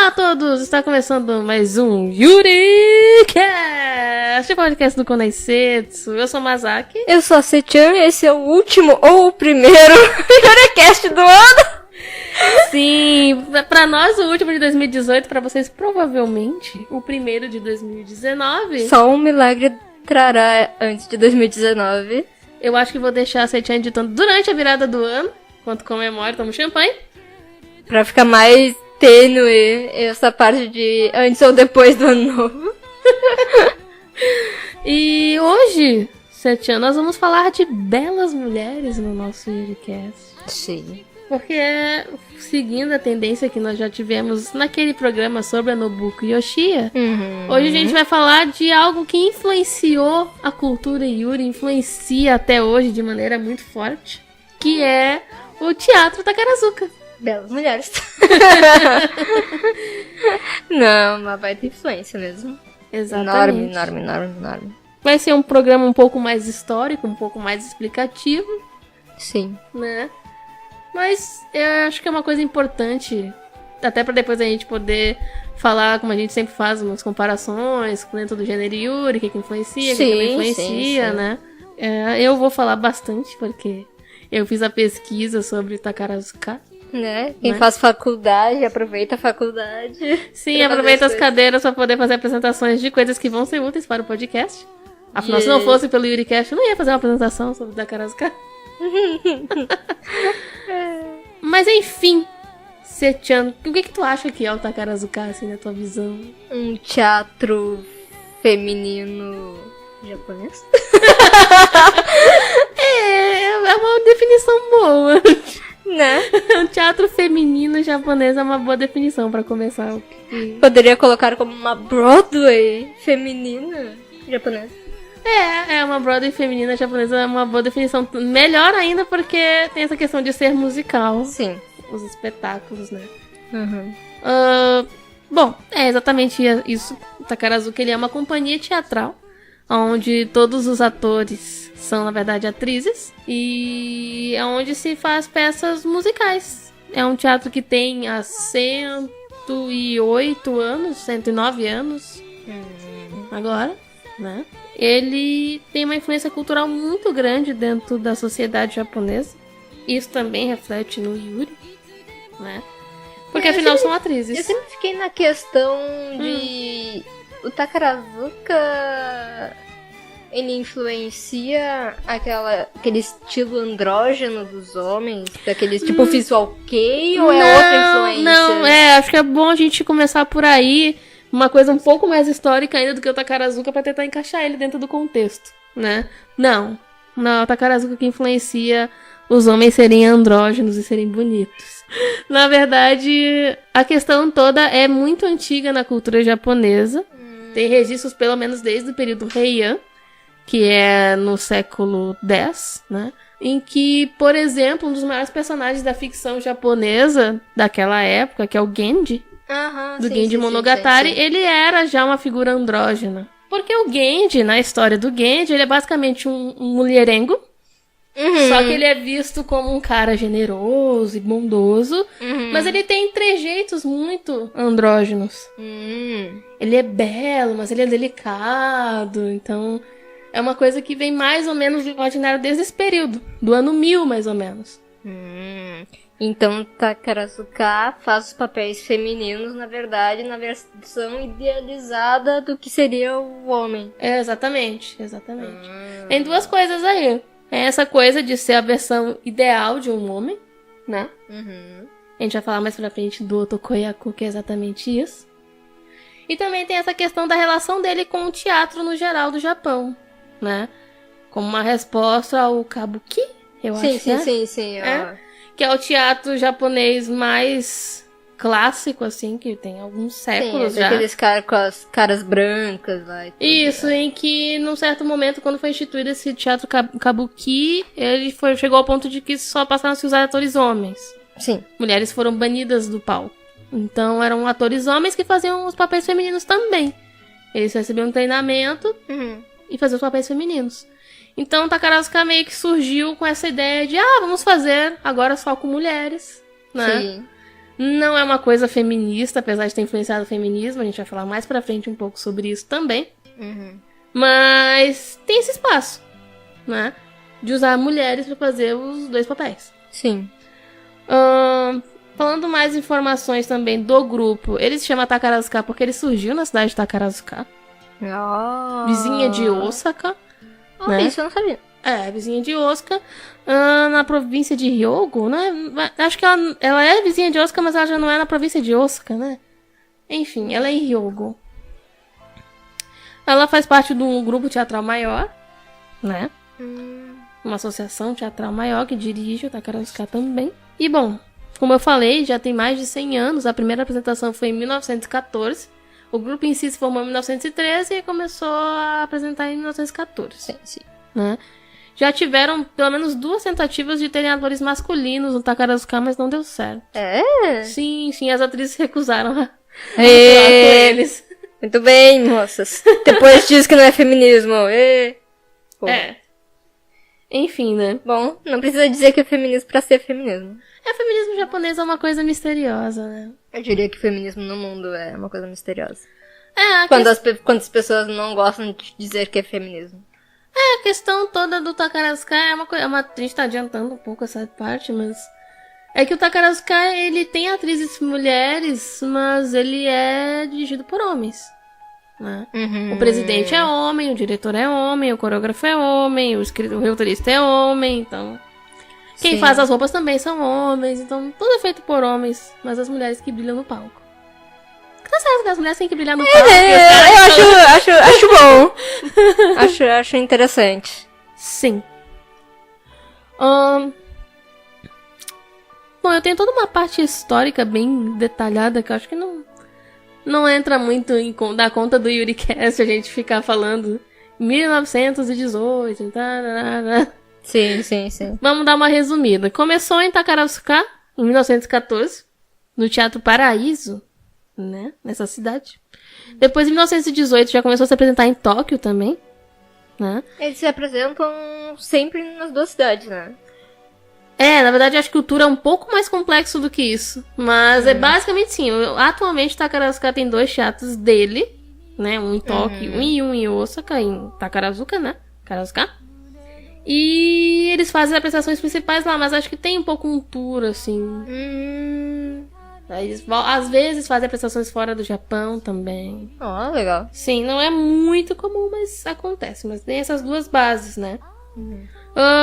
Olá a todos! Está começando mais um YuriCast, o podcast do Konaisetsu. Eu sou Masaki. Eu sou a Sechan e esse é o último ou o primeiro YuriCast do ano. Sim, pra nós o último de 2018, pra vocês provavelmente o primeiro de 2019. Só um milagre trará antes de 2019. Eu acho que vou deixar a Sechan editando durante a virada do ano, enquanto comemora, tomo champanhe. Pra ficar mais tênue essa parte de antes ou depois do ano novo. E hoje, Sechan, nós vamos falar de belas mulheres no nosso YuriCast. Sim. Porque, seguindo a tendência que nós já tivemos naquele programa sobre a Nobuko Yoshia, hoje a gente vai falar de algo que influenciou a cultura Yuri, influencia até hoje de maneira muito forte, que é o teatro Takarazuka. Belas mulheres. Não, uma baita influência mesmo. Exatamente. Enorme. Vai ser um programa um pouco mais histórico, um pouco mais explicativo. Sim. Né? Mas eu acho que é uma coisa importante, até pra depois a gente poder falar, como a gente sempre faz, umas comparações dentro do gênero Yuri, o que influencia, o que não influencia, sim. né? Eu vou falar bastante, porque eu fiz a pesquisa sobre Takarazuka. Né? Quem faz faculdade, aproveita a faculdade. Sim, aproveita as cadeiras pra poder fazer apresentações de coisas que vão ser úteis para o podcast. Afinal, se não fosse pelo YuriCast, eu não ia fazer uma apresentação sobre Takarazuka. Mas enfim, Sechan, o que tu acha que é o Takarazuka, assim, na tua visão? Um teatro feminino japonês? É uma definição boa. Né? Um teatro feminino japonês é uma boa definição pra começar. Poderia colocar como uma Broadway feminina japonesa. É uma Broadway feminina japonesa, é uma boa definição. Melhor ainda porque tem essa questão de ser musical. Sim. Os espetáculos, né? Uhum. Bom, é exatamente isso. O Takarazuka, ele é uma companhia teatral, onde todos os atores são, na verdade, atrizes. E é onde se faz peças musicais. É um teatro que tem há 108 anos, 109 anos. Agora, né? Ele tem uma influência cultural muito grande dentro da sociedade japonesa. Isso também reflete no Yuri, né? Porque afinal são atrizes. Eu sempre fiquei na questão de... O Takarazuka... Ele influencia aquele estilo andrógeno dos homens? Daqueles tipo visual kei? Ou é outra influência? Não, acho que é bom a gente começar por aí. Uma coisa um pouco mais histórica ainda do que o Takarazuka pra tentar encaixar ele dentro do contexto, né? Não, o Takarazuka que influencia os homens serem andrógenos e serem bonitos. Na verdade, a questão toda é muito antiga na cultura japonesa. Tem registros pelo menos desde o período Heian, que é no século X, né? Em que, por exemplo, um dos maiores personagens da ficção japonesa daquela época, que é o Genji, do Genji Monogatari, ele era já uma figura andrógena. Porque o Genji, na história do Genji, ele é basicamente um mulherengo. Só que ele é visto como um cara generoso e bondoso. Mas ele tem trejeitos muito andrógenos. Ele é belo, mas ele é delicado. Então, é uma coisa que vem mais ou menos do ordinário desde esse período. Do ano 1000, mais ou menos. Então, Takarazuka faz os papéis femininos, na verdade, na versão idealizada do que seria o homem. Exatamente. Tem duas coisas aí. É essa coisa de ser a versão ideal de um homem, né? A gente vai falar mais pra frente do Otokoyaku, que é exatamente isso. E também tem essa questão da relação dele com o teatro no geral do Japão, né? Como uma resposta ao Kabuki, eu acho. Sim. Que é o teatro japonês mais clássico, assim, que tem alguns séculos já. Aqueles caras com as caras brancas lá. Isso, em que, num certo momento, quando foi instituído esse teatro Kabuki, ele chegou ao ponto de que só passaram a se usar atores homens. Sim. Mulheres foram banidas do palco. Então, eram atores homens que faziam os papéis femininos também. Eles recebiam um treinamento e faziam os papéis femininos. Então, Takarazuka meio que surgiu com essa ideia de, vamos fazer agora só com mulheres, né? Sim. Não é uma coisa feminista, apesar de ter influenciado o feminismo. A gente vai falar mais pra frente um pouco sobre isso também. Mas tem esse espaço, né? De usar mulheres pra fazer os dois papéis. Sim. Falando mais informações também do grupo. Ele se chama Takarazuka porque ele surgiu na cidade de Takarazuka. Vizinha de Osaka. Né? Isso eu não sabia. Vizinha de Osaka. Na província de Hyogo, né? Acho que ela é vizinha de Osaka, mas ela já não é na província de Osaka, né? Enfim, ela é em Hyogo. Ela faz parte de um grupo teatral maior, né? Uma associação teatral maior que dirige o Takarazuka também. E bom, como eu falei, já tem mais de 100 anos. A primeira apresentação foi em 1914. O grupo em si se formou em 1913 e começou a apresentar em 1914. Sim. Né? Já tiveram pelo menos 2 tentativas de terem atores masculinos no Takarazuka, mas não deu certo. Sim, as atrizes recusaram a atuar com eles. Muito bem, moças. Depois diz que não é feminismo. Enfim, né? Bom, não precisa dizer que é feminismo pra ser feminismo. O feminismo japonês é uma coisa misteriosa, né? Eu diria que o feminismo no mundo é uma coisa misteriosa. A Quando as pessoas não gostam de dizer que é feminismo. a questão toda do Takarazuka é uma coisa... A gente tá adiantando um pouco essa parte, mas... É que o Takarazuka, ele tem atrizes mulheres, mas ele é dirigido por homens. Né? O presidente é homem, o diretor é homem, o coreógrafo é homem, o roteirista é homem, então... Quem faz as roupas também são homens, então tudo é feito por homens, mas as mulheres que brilham no palco. Tá certo que as mulheres têm que brilhar no palco. Eu acho bom. acho interessante. Sim. Bom, eu tenho toda uma parte histórica bem detalhada que eu acho que não entra muito da conta do YuriCast a gente ficar falando 1918, Sim. Vamos dar uma resumida. Começou em Takarazuka, em 1914, no Teatro Paraíso, né, nessa cidade. Depois, em 1918, já começou a se apresentar em Tóquio também, né. Eles se apresentam sempre nas 2 cidades, né. Na verdade, acho que o tour é um pouco mais complexo do que isso. Mas é basicamente sim. Atualmente, Takarazuka tem 2 teatros dele, né, um em Tóquio e um em Osaka, em Takarazuka, né, Takarazuka. E eles fazem as apresentações principais lá, mas acho que tem um pouco um tour, assim. Eles, às vezes, fazem apresentações fora do Japão também. Legal. Sim, não é muito comum, mas acontece. Mas tem essas 2 bases, né?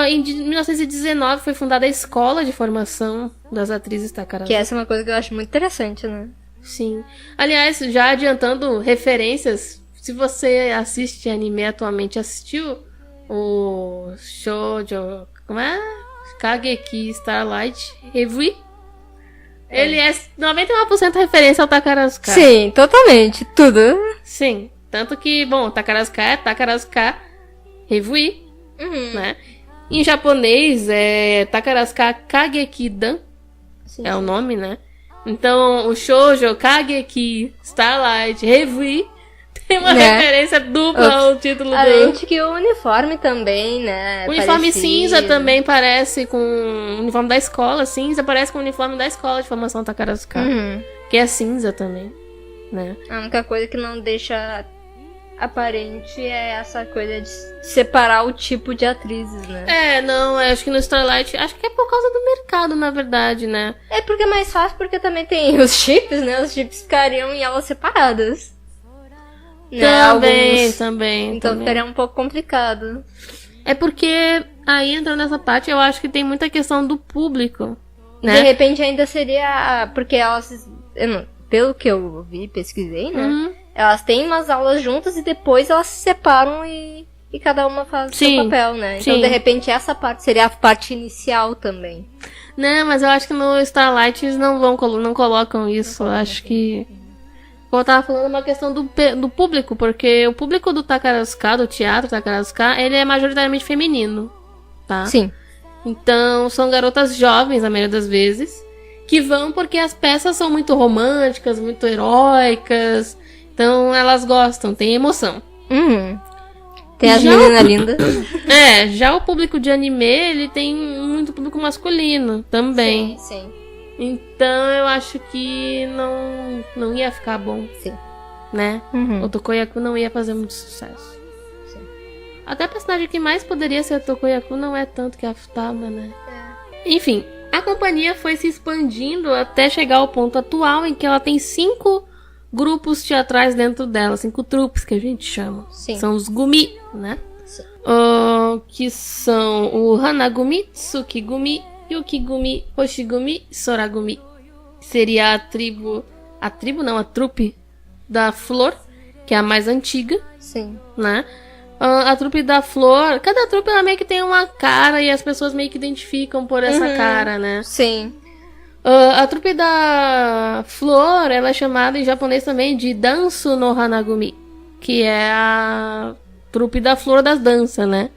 Em 1919 foi fundada a Escola de Formação das Atrizes Takarazuka. Que essa é uma coisa que eu acho muito interessante, né? Sim. Aliás, já adiantando referências, se você assiste anime atualmente, assistiu o Shoujo, como é? Kageki Starlight Revue. Ele é 99% referência ao Takarazuka. Sim, totalmente, tudo. Sim, tanto que, bom, Takarazuka é Takarazuka Revue, né? Em japonês é Takarazuka Kageki-dan, é o nome, né? Então, o Shoujo Kageki Starlight Revue tem uma referência dupla ao título Além de que o uniforme também, né? O uniforme cinza também parece com o uniforme da escola. Cinza parece com o uniforme da escola de formação Takarazuka. Que é cinza também, né? A única coisa que não deixa aparente é essa coisa de separar o tipo de atrizes, né? Não, acho que no Starlight... Acho que é por causa do mercado, na verdade, né? É porque é mais fácil, porque também tem os chips, né? Os chips ficariam em aulas separadas. Também. Então ficaria um pouco complicado. É porque, aí entrando nessa parte, eu acho que tem muita questão do público, né? De repente ainda seria... Porque elas... Pelo que eu vi, pesquisei, né? Elas têm umas aulas juntas e depois elas se separam e cada uma faz o seu papel, né? Então, de repente, essa parte seria a parte inicial também. Não, mas eu acho que no Starlight eles não colocam isso. Eu acho que... Como eu tava falando, é uma questão do público, porque o público do Takarazuka, do teatro Takarazuka, ele é majoritariamente feminino, tá? Sim. Então, são garotas jovens, a maioria das vezes, que vão porque as peças são muito românticas, muito heróicas, então elas gostam, tem emoção. Tem as meninas lindas. Já o público de anime, ele tem muito público masculino também. Sim. Então eu acho que não ia ficar bom. Sim. Né? O Tokoyaku não ia fazer muito sucesso. Sim. Até a personagem que mais poderia ser o Tokoyaku não é tanto que a Futaba, né? Enfim, a companhia foi se expandindo até chegar ao ponto atual em que ela tem 5 grupos teatrais dentro dela, 5 trupes que a gente chama. Sim. São os Gumi, né? Sim. Que são o Hanagumi, Tsukigumi, Yukigumi, Hoshigumi e Soragumi. Seria a trupe da Flor, que é a mais antiga. Sim. Né? A trupe da Flor, cada trupe ela meio que tem uma cara e as pessoas meio que identificam por essa cara, né? Sim. A trupe da Flor, ela é chamada em japonês também de Dansu no Hanagumi, que é a trupe da Flor das danças, né?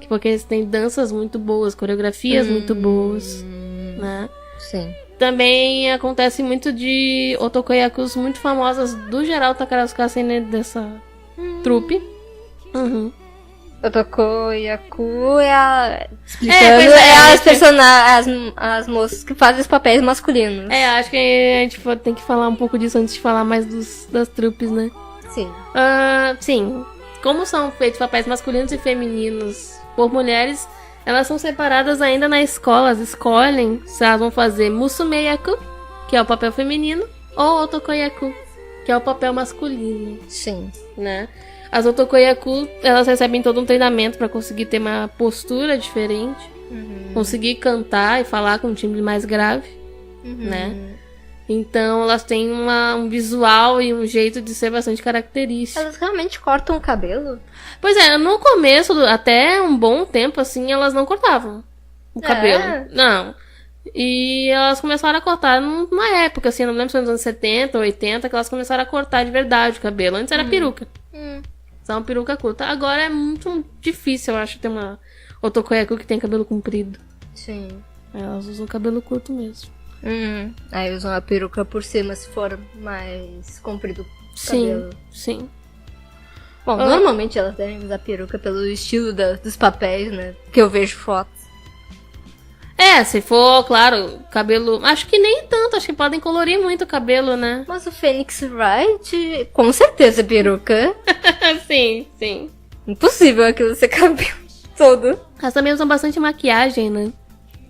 Porque eles têm danças muito boas, coreografias muito boas, né? Sim. Também acontece muito de otokoyakus muito famosas do geral Takarazuka sendo dessa trupe. Otokoyaku é a... Explicando, as personagens, as moças que fazem os papéis masculinos. Acho que a gente tem que falar um pouco disso antes de falar mais das trupes, né? Sim. Sim. Como são feitos papéis masculinos e femininos por mulheres, elas são separadas ainda na escola. Elas escolhem se elas vão fazer Musumeyaku, que é o papel feminino, ou Otokoyaku, que é o papel masculino. Sim. Né? As Otokoyaku, elas recebem todo um treinamento pra conseguir ter uma postura diferente, conseguir cantar e falar com um timbre mais grave, né? Então elas têm um visual e um jeito de ser bastante característico. Elas realmente cortam o cabelo? Pois é, no começo, até um bom tempo assim, elas não cortavam o cabelo. Não. E elas começaram a cortar numa época, assim, não lembro se foi nos anos 70 ou 80, que elas começaram a cortar de verdade o cabelo. Antes era peruca. Só uma peruca curta. Agora é muito difícil, eu acho, ter uma Otokoyaku que tem cabelo comprido. Sim. Elas usam cabelo curto mesmo. Aí usam a peruca por cima se for mais comprido o cabelo. Sim. Bom, normalmente elas devem usar peruca pelo estilo dos papéis, né? Que eu vejo fotos. Se for, claro, cabelo... Acho que nem tanto, acho que podem colorir muito o cabelo, né? Mas o Phoenix Wright, com certeza peruca. Sim. Impossível aquilo ser cabelo todo. Elas também usam bastante maquiagem, né?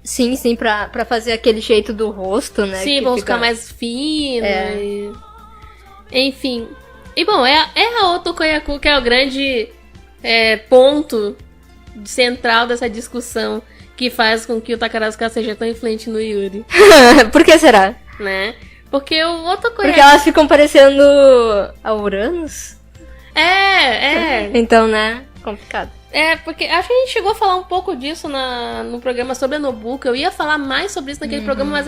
Sim, pra fazer aquele jeito do rosto, né? Sim, pra ficar mais fino. Enfim. E bom, é a Otokoyaku que é o grande ponto central dessa discussão que faz com que o Takarazuka seja tão influente no Yuri. Por que será? Né? Porque o Otokoyaku... Porque elas ficam parecendo a Uranus? Então, né? Complicado. Porque acho que a gente chegou a falar um pouco disso no programa sobre a Nobuko. Eu ia falar mais sobre isso naquele programa, mas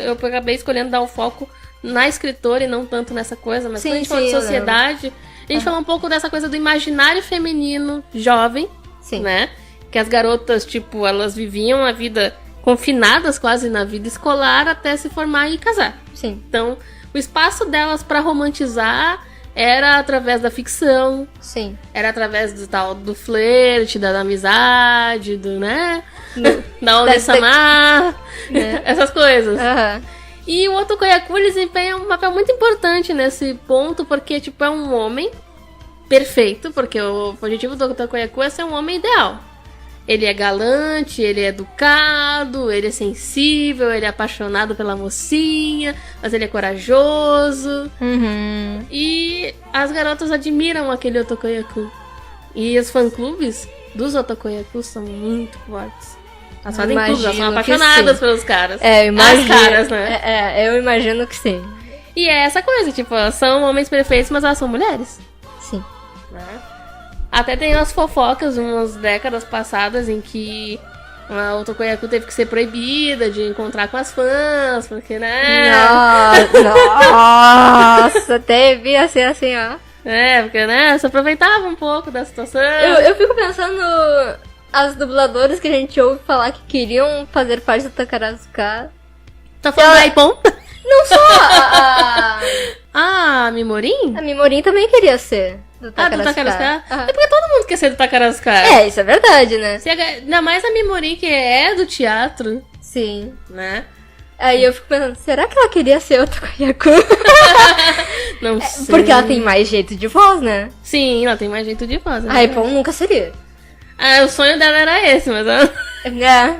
eu acabei escolhendo dar o foco na escritora e não tanto nessa coisa. Mas quando a gente falou de sociedade, a gente falou um pouco dessa coisa do imaginário feminino jovem, né? Que as garotas, tipo, elas viviam a vida confinadas quase na vida escolar até se formar e casar. Sim. Então, o espaço delas pra romantizar era através da ficção. Sim. Era através do flerte, da amizade, né? Da One-sama, essas coisas. E o Otokoyaku desempenha um papel muito importante nesse ponto, porque, tipo, é um homem perfeito, porque o objetivo do Otokoyaku é ser um homem ideal. Ele é galante, ele é educado, ele é sensível, ele é apaixonado pela mocinha, mas ele é corajoso. E as garotas admiram aquele Otokoyaku. E os fã-clubes dos Otokoyaku são muito fortes. Elas fazem clubes, elas são apaixonadas pelos caras. Eu imagino. As caras, né? Eu imagino que sim. E é essa coisa, tipo, elas são homens perfeitos, mas elas são mulheres. Sim. Até tem umas fofocas, umas décadas passadas, em que a Otokoyaku teve que ser proibida de encontrar com as fãs, porque, né? Nossa, teve assim, ó. Porque, né, se aproveitava um pouco da situação. Eu fico pensando, as dubladoras que a gente ouve falar que queriam fazer parte do Takarazuka. Tá falando da Ipon? Não só a Mimorin? A Mimorin também queria ser do Takarazuka. Do Takarazuka? É porque todo mundo quer ser do Takarazuka. Isso é verdade, né? Ainda mais a Mimorin, que é do teatro. Sim. Né? Aí eu fico pensando, será que ela queria ser outra Koyaku? Não sei. Porque ela tem mais jeito de voz, né? Sim, ela tem mais jeito de voz. A Repon nunca seria. O sonho dela era esse, mas ela...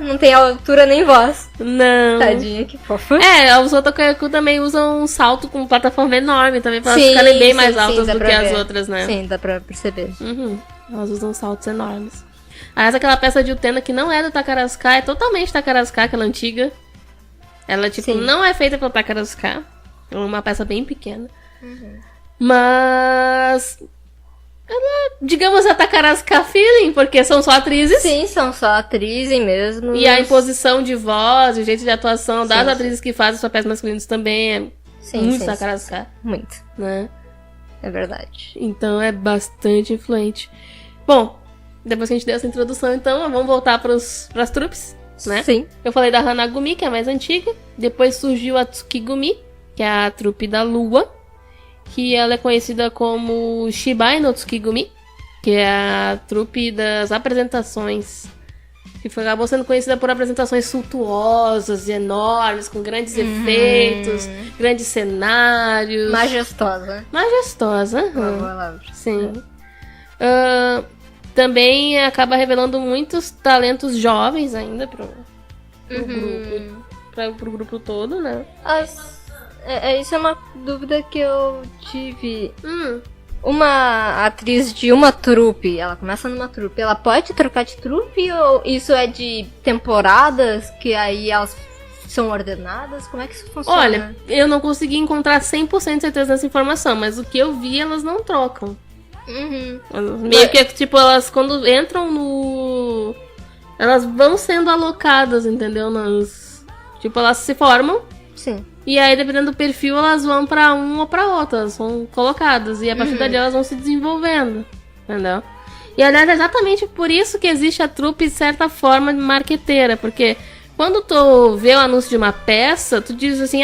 não tem altura nem voz. Não. Tadinha, que fofa. Os Otokoyaku também usam um salto com plataforma enorme também, pra elas ficarem bem mais altas do que as outras, né? Sim, dá pra perceber. Elas usam saltos enormes. Aliás, aquela peça de Utena que não é do Takarazuka, é totalmente Takarazuka, aquela antiga. Ela, tipo, não é feita pelo Takarazuka. É uma peça bem pequena. Mas... ela, digamos, a Takarazuka feeling, porque são só atrizes. Sim, são só atrizes mesmo. E a imposição de voz, o jeito de atuação das atrizes que fazem os papéis masculinos também é muito Takarazuka. Muito. Né? É verdade. Então é bastante influente. Bom, depois que a gente deu essa introdução, então, vamos voltar pras trupes, né? Sim. Eu falei da Hanagumi, que é a mais antiga. Depois surgiu a Tsukigumi, que é a trupe da Lua. Que ela é conhecida como Shibai no Tsukigumi, que é a trupe das apresentações. Que acabou sendo conhecida por apresentações suntuosas e enormes, com grandes efeitos, grandes cenários. Majestosa. Majestosa. Uma palavra. Sim. Também acaba revelando muitos talentos jovens ainda pro grupo todo, né? Isso é uma dúvida que eu tive. Uma atriz de uma trupe, ela começa numa trupe, ela pode trocar de trupe ou isso é de temporadas que aí elas são ordenadas? Como é que isso funciona? Olha, eu não consegui encontrar 100% de certeza dessa informação, mas o que eu vi, elas não trocam. Meio que, tipo, elas quando entram no... elas vão sendo alocadas, entendeu? Tipo, elas se formam. Sim. E aí, dependendo do perfil, elas vão pra um ou pra outra. Elas são colocadas. E a partir dali elas vão se desenvolvendo. Entendeu? E, aliás, é exatamente por isso que existe a trupe de certa forma de marqueteira. Porque quando tu vê o anúncio de uma peça, tu diz assim,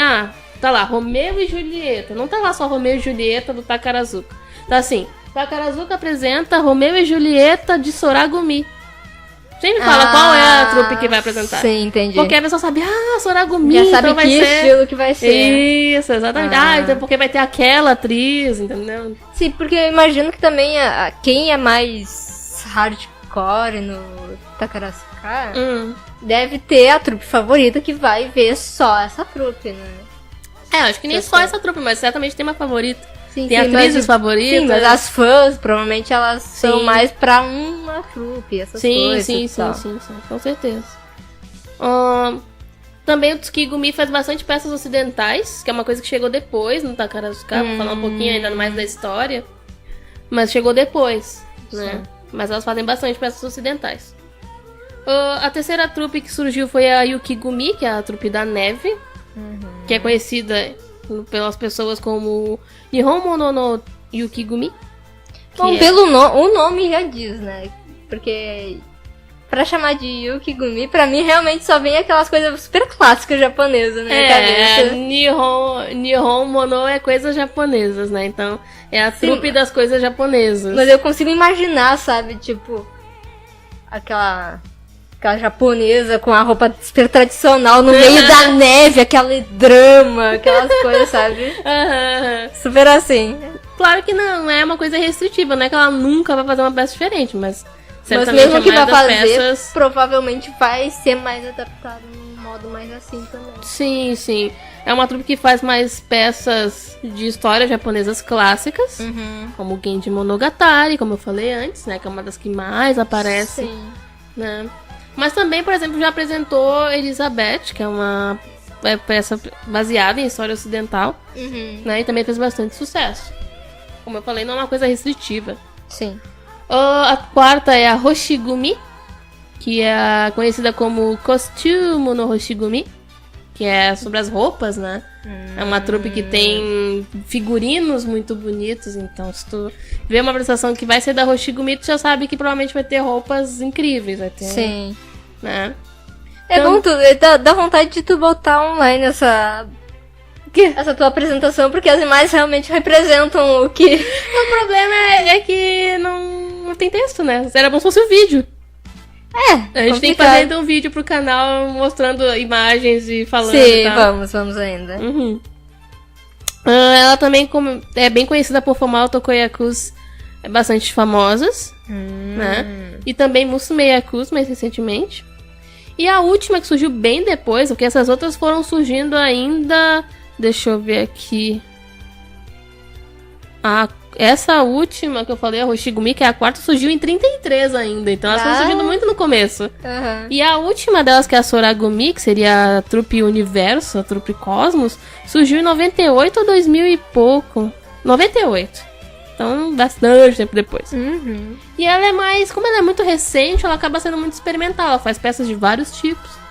tá lá, Romeu e Julieta. Não tá lá só Romeu e Julieta do Takarazuka. Tá assim, Takarazuka apresenta Romeu e Julieta de Soragumi. Sempre fala qual é a trupe que vai apresentar. Sim, entendi. Porque a pessoa sabe, Soragumi, já sabe então vai que ser... estilo que vai ser. Isso, exatamente. Então porque vai ter aquela atriz, entendeu? Sim, porque eu imagino que também quem é mais hardcore no Takarazuka deve ter a trupe favorita que vai ver só essa trupe, né? Acho que nem só essa trupe, mas certamente tem uma favorita. Sim, tem atrizes favoritas. Sim, mas as fãs, provavelmente elas são mais pra uma trupe, essas coisas. Sim, com certeza. Também o Tsukigumi faz bastante peças ocidentais, que é uma coisa que chegou depois no Takarazuka, vou falar um pouquinho ainda mais da história. Mas chegou depois, né? Mas elas fazem bastante peças ocidentais. A terceira trupe que surgiu foi a Yukigumi, que é a trupe da neve, que é conhecida pelas pessoas como Nihon Mono no Yukigumi. Bom, pelo o nome já diz, né? Porque pra chamar de Yukigumi, pra mim realmente só vem aquelas coisas super clássicas japonesas na minha cabeça. Nihon Mono é coisas japonesas, né? Então é a trupe das coisas japonesas. Mas eu consigo imaginar, sabe? Tipo, aquela japonesa com a roupa super tradicional no meio da neve, aquele drama, aquelas coisas, sabe? Super assim. Claro que não é uma coisa restritiva, não é que ela nunca vai fazer uma peça diferente, mas mesmo que vai fazer, provavelmente vai ser mais adaptado num modo mais assim também. Sim. É uma trupe que faz mais peças de histórias japonesas clássicas, como Genji Monogatari, como eu falei antes, né? Que é uma das que mais aparece. Sim. Né? Mas também, por exemplo, já apresentou Elizabeth, que é uma peça baseada em história ocidental, né? E também fez bastante sucesso. Como eu falei, não é uma coisa restritiva. Sim. A quarta é a Hoshigumi, que é conhecida como Costume no Hoshigumi, que é sobre as roupas, né? É uma trupe que tem figurinos muito bonitos, então se tu vê uma apresentação que vai ser da Hoshigumi, tu já sabe que provavelmente vai ter roupas incríveis, vai ter... Sim. Né? Então, dá vontade de tu botar online essa tua apresentação, porque as imagens realmente representam o que... O problema é que não tem texto, né? Era bom se fosse o vídeo. A gente tem que fazer então um vídeo pro canal mostrando imagens e falando. Sim, vamos ainda. Ela também é bem conhecida por formar otokoyakus bastante famosas, né? E também musume-yakus mais recentemente. E a última que surgiu bem depois, porque essas outras foram surgindo ainda... Deixa eu ver aqui... Essa última que eu falei, a Hoshigumi, que é a quarta, surgiu em 33 ainda. Então elas estão surgindo muito no começo. E a última delas, que é a Soragumi, que seria a trupe Universo, a trupe Cosmos, surgiu em 98 ou 2000 e pouco. 98. Então, bastante tempo depois. E ela é mais... Como ela é muito recente, ela acaba sendo muito experimental. Ela faz peças de vários tipos.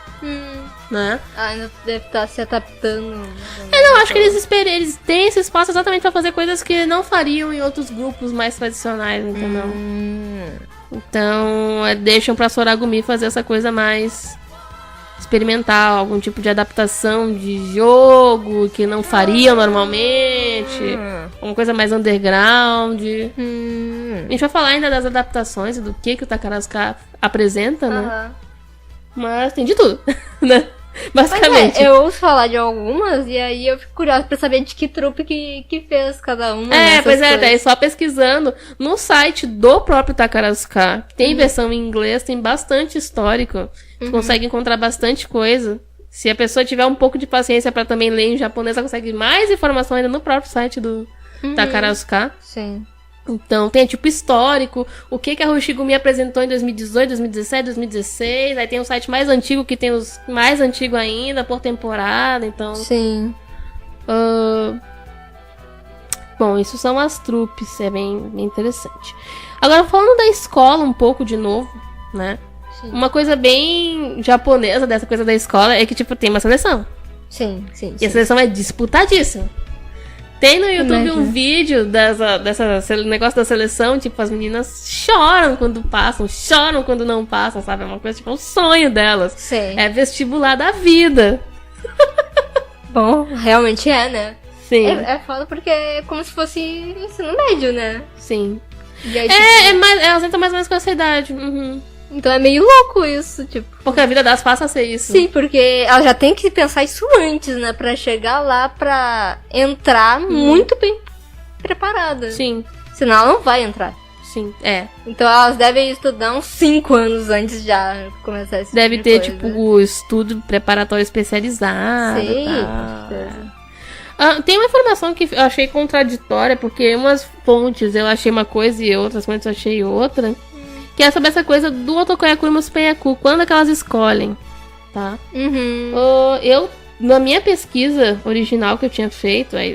Né? Ainda deve estar se adaptando. Não, acho que eles têm esse espaço exatamente pra fazer coisas que não fariam em outros grupos mais tradicionais, entendeu? Então, deixam pra Soragumi fazer essa coisa mais experimental, algum tipo de adaptação de jogo que não fariam normalmente, uma coisa mais underground. A gente vai falar ainda das adaptações e do que o Takarazuka apresenta, né? Mas tem de tudo, né? Basicamente. Eu ouço falar de algumas e aí eu fico curiosa pra saber de que trupe que fez cada uma. Daí só pesquisando no site do próprio Takarazuka, que tem versão em inglês, tem bastante histórico. Você consegue encontrar bastante coisa. Se a pessoa tiver um pouco de paciência pra também ler em japonês, ela consegue mais informação ainda no próprio site do Takarazuka. Sim. Então, tem tipo histórico, o que a Hoshigumi apresentou em 2018, 2017, 2016. Aí tem um site mais antigo, que tem os mais antigos ainda, por temporada, então... Sim. Bom, isso são as trupes, é bem interessante. Agora, falando da escola um pouco de novo, né? Sim. Uma coisa bem japonesa dessa coisa da escola é que, tipo, tem uma seleção. Sim. E a seleção é disputadíssima. Tem no YouTube um vídeo dessa negócio da seleção, tipo, as meninas choram quando passam, choram quando não passam, sabe? É uma coisa, tipo, um sonho delas. Sim. É vestibular da vida. Bom, realmente é, né? Sim. É foda porque é como se fosse ensino médio, né? Sim. E aí, elas entram mais ou menos com essa idade. Então é meio louco isso, tipo... Porque a vida delas passa a ser isso. Sim, porque ela já tem que pensar isso antes, né? Pra chegar lá, pra entrar muito bem preparada. Sim. Senão ela não vai entrar. Sim, Então elas devem estudar uns 5 anos antes de já começar esse Deve tipo de ter, coisa. tipo, o estudo preparatório especializado. Sim, tá. com certeza. Tem uma informação que eu achei contraditória, porque umas fontes eu achei uma coisa e outras fontes eu achei outra. Que é sobre essa coisa do Otokoyaku e Musume-yaku, quando é que elas escolhem, tá? Eu, na minha pesquisa original que eu tinha feito, aí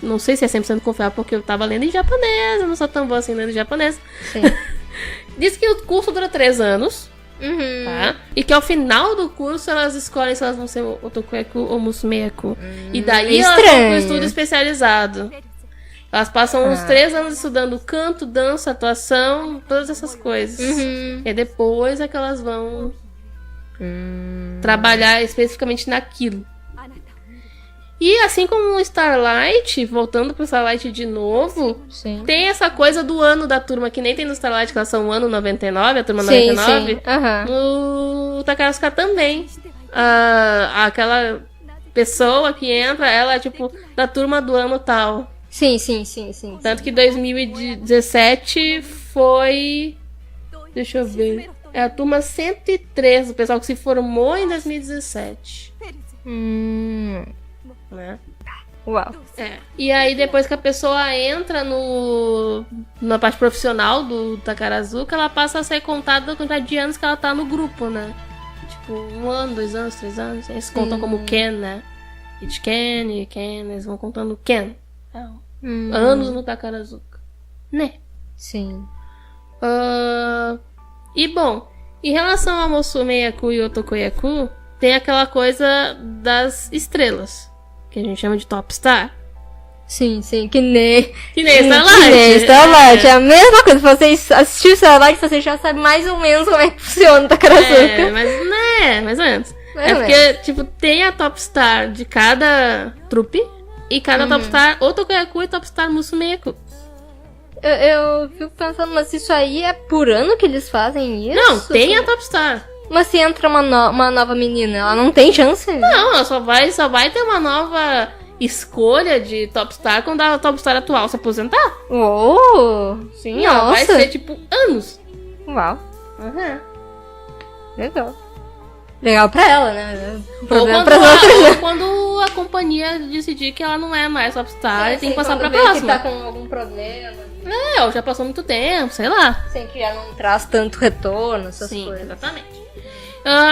não sei se é 100% confiável, porque eu tava lendo em japonês, eu não sou tão boa assim lendo em japonês. Sim. Diz que o curso dura 3 anos, tá? E que ao final do curso elas escolhem se elas vão ser Otokoyaku ou Musume-yaku. E daí elas vão pro estudo especializado. Elas passam uns 3 anos estudando canto, dança, atuação, todas essas coisas. E depois é que elas vão trabalhar especificamente naquilo. E assim como o Starlight, voltando pro Starlight de novo, Sim. tem essa coisa do ano da turma, que nem tem no Starlight, que elas são o ano 99, a turma 99. Sim. No Takarazuka também. Aquela pessoa que entra, ela é tipo da turma do ano tal. Sim. Tanto que 2017 foi... Deixa eu ver. É a turma 103, o pessoal que se formou em 2017. Né? Uau. E aí depois que a pessoa entra na parte profissional do Takarazuka, ela passa a ser contada a quantidade de anos que ela tá no grupo, né? Tipo, 1 ano, 2 anos, 3 anos. Eles contam como Ken, né? Each Ken, eles vão contando Ken. Anos no Takarazuka, né? Sim. E bom, em relação a Musume-yaku e Otokoyaku, tem aquela coisa das estrelas, que a gente chama de Top Star. Sim, que nem Starlight. É a mesma coisa. Se vocês assistirem Starlight, vocês já sabem mais ou menos como é que funciona o Takarazuka. Mais ou menos. Porque, tipo, tem a Top Star de cada trupe. E cada Top Star, Otokoyaku e Top Star Musume-yaku. Eu fico pensando, mas isso aí é por ano que eles fazem isso? Não, tem a Topstar. Mas se entra uma nova menina, ela não tem chance? Não, ela só vai ter uma nova escolha de Topstar quando a Topstar atual se aposentar. Sim, ela vai ser, tipo, anos. Uau. Legal. Legal pra ela, né? Ou quando a companhia decidir que ela não é mais Topstar e tem que passar pra próxima. Que tá com algum problema. Ou já passou muito tempo, sei lá. Sem que já não traz tanto retorno, essas coisas. Exatamente.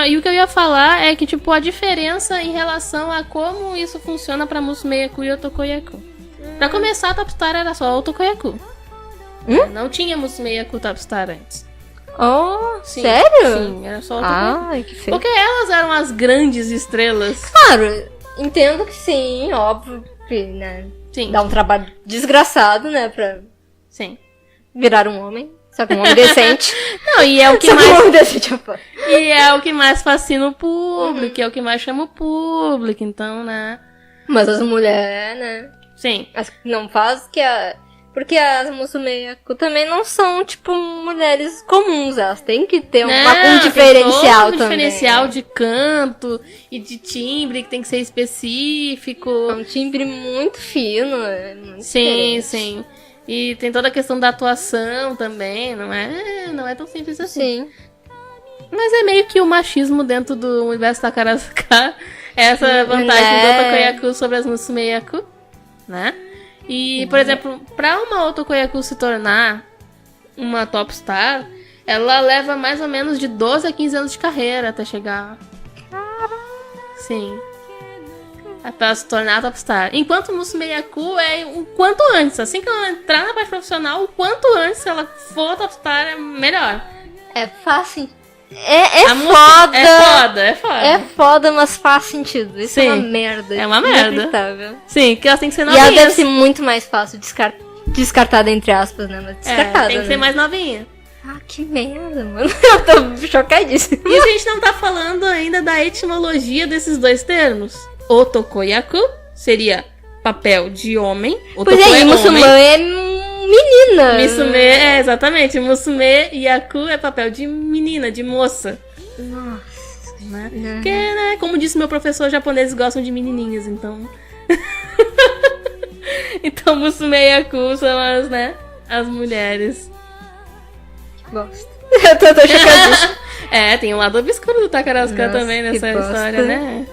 E o que eu ia falar é que, tipo, a diferença em relação a como isso funciona pra Musume-Yaku e Otokoyaku. Pra começar, a Topstar era só Otokoyaku. Não tinha Musume-Yaku Topstar antes. Sim, sério? Sim, era só Otokoyaku. Ai, que feio. Porque elas eram as grandes estrelas. Claro, entendo que sim, óbvio que, né? Sim. Dá um trabalho desgraçado, né, pra virar um homem. Só que um homem decente. Não, e é o que só mais. Um homem decente, e é o que mais fascina o público, é o que mais chama o público, então, né? Mas as mulheres, né? Sim. As que não faz que porque as Musume-Yaku também não são, tipo, mulheres comuns. Elas têm que ter um diferencial também. Um diferencial de canto e de timbre que tem que ser específico. É um timbre muito fino. Muito sim, diferente. sim. E tem toda a questão da atuação também, não é tão simples assim. Sim. Mas é meio que o machismo dentro do universo da Takarazuka. Essa vantagem do Otokoyaku sobre as Musume-Yaku, né? E, por exemplo, pra uma Otokoyaku se tornar uma Topstar, ela leva mais ou menos de 12 a 15 anos de carreira até chegar. Sim. Pra se tornar Topstar. Enquanto o Musume-Yaku é o quanto antes. Assim que ela entrar na parte profissional, o quanto antes ela for Topstar, é melhor. É fácil. É foda. É foda. É foda, mas faz sentido. Isso é uma merda. É uma merda. Sim, que elas têm que ser novinhas. E ela deve ser muito mais fácil descartada, entre aspas, né? Mas descartada. Tem que ser mais novinha. Que merda, mano. Eu tô chocadíssima. E a gente não tá falando ainda da etimologia desses dois termos. Otokoyaku seria papel de homem. Pois é, e Musume é menina. Musume, exatamente. Musume-Yaku é papel de menina, de moça. Nossa. Né? Porque, né, como disse meu professor, japoneses gostam de menininhas, então... então Musume-Yaku são as mulheres. Gosto. Eu tô chocadíssima. Tem um lado obscuro do Takarazuka também nessa história, né?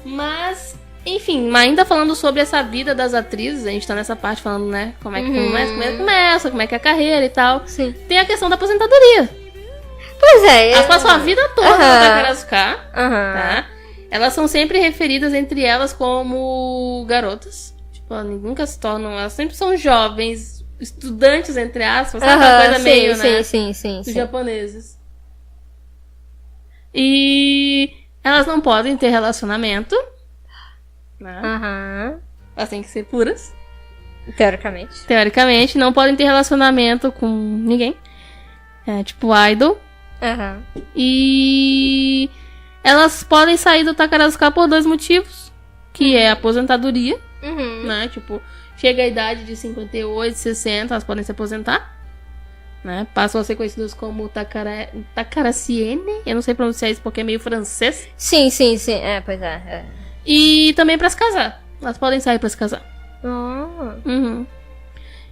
Mas, enfim, ainda falando sobre essa vida das atrizes, a gente tá nessa parte falando, né, como é que começa, como é que é a carreira e tal. Sim. Tem a questão da aposentadoria. Pois é. Elas passam a vida toda no Takarazuka, tá? Elas são sempre referidas entre elas como garotas. Tipo, elas nunca se tornam, elas sempre são jovens, estudantes, entre aspas, sabe? Uma coisa meio, né? Sim. Dos japoneses. E elas não podem ter relacionamento, né? Elas têm que ser puras. Teoricamente, não podem ter relacionamento com ninguém. Tipo idol. E elas podem sair do Takarazuka por 2 motivos. Que é a aposentadoria, né? Tipo, chega a idade de 58, 60, elas podem se aposentar. Né? Passam a ser conhecidos como Takarasiene. Eu não sei pronunciar isso porque é meio francês. Sim. Pois é. E também pra se casar. Elas podem sair pra se casar.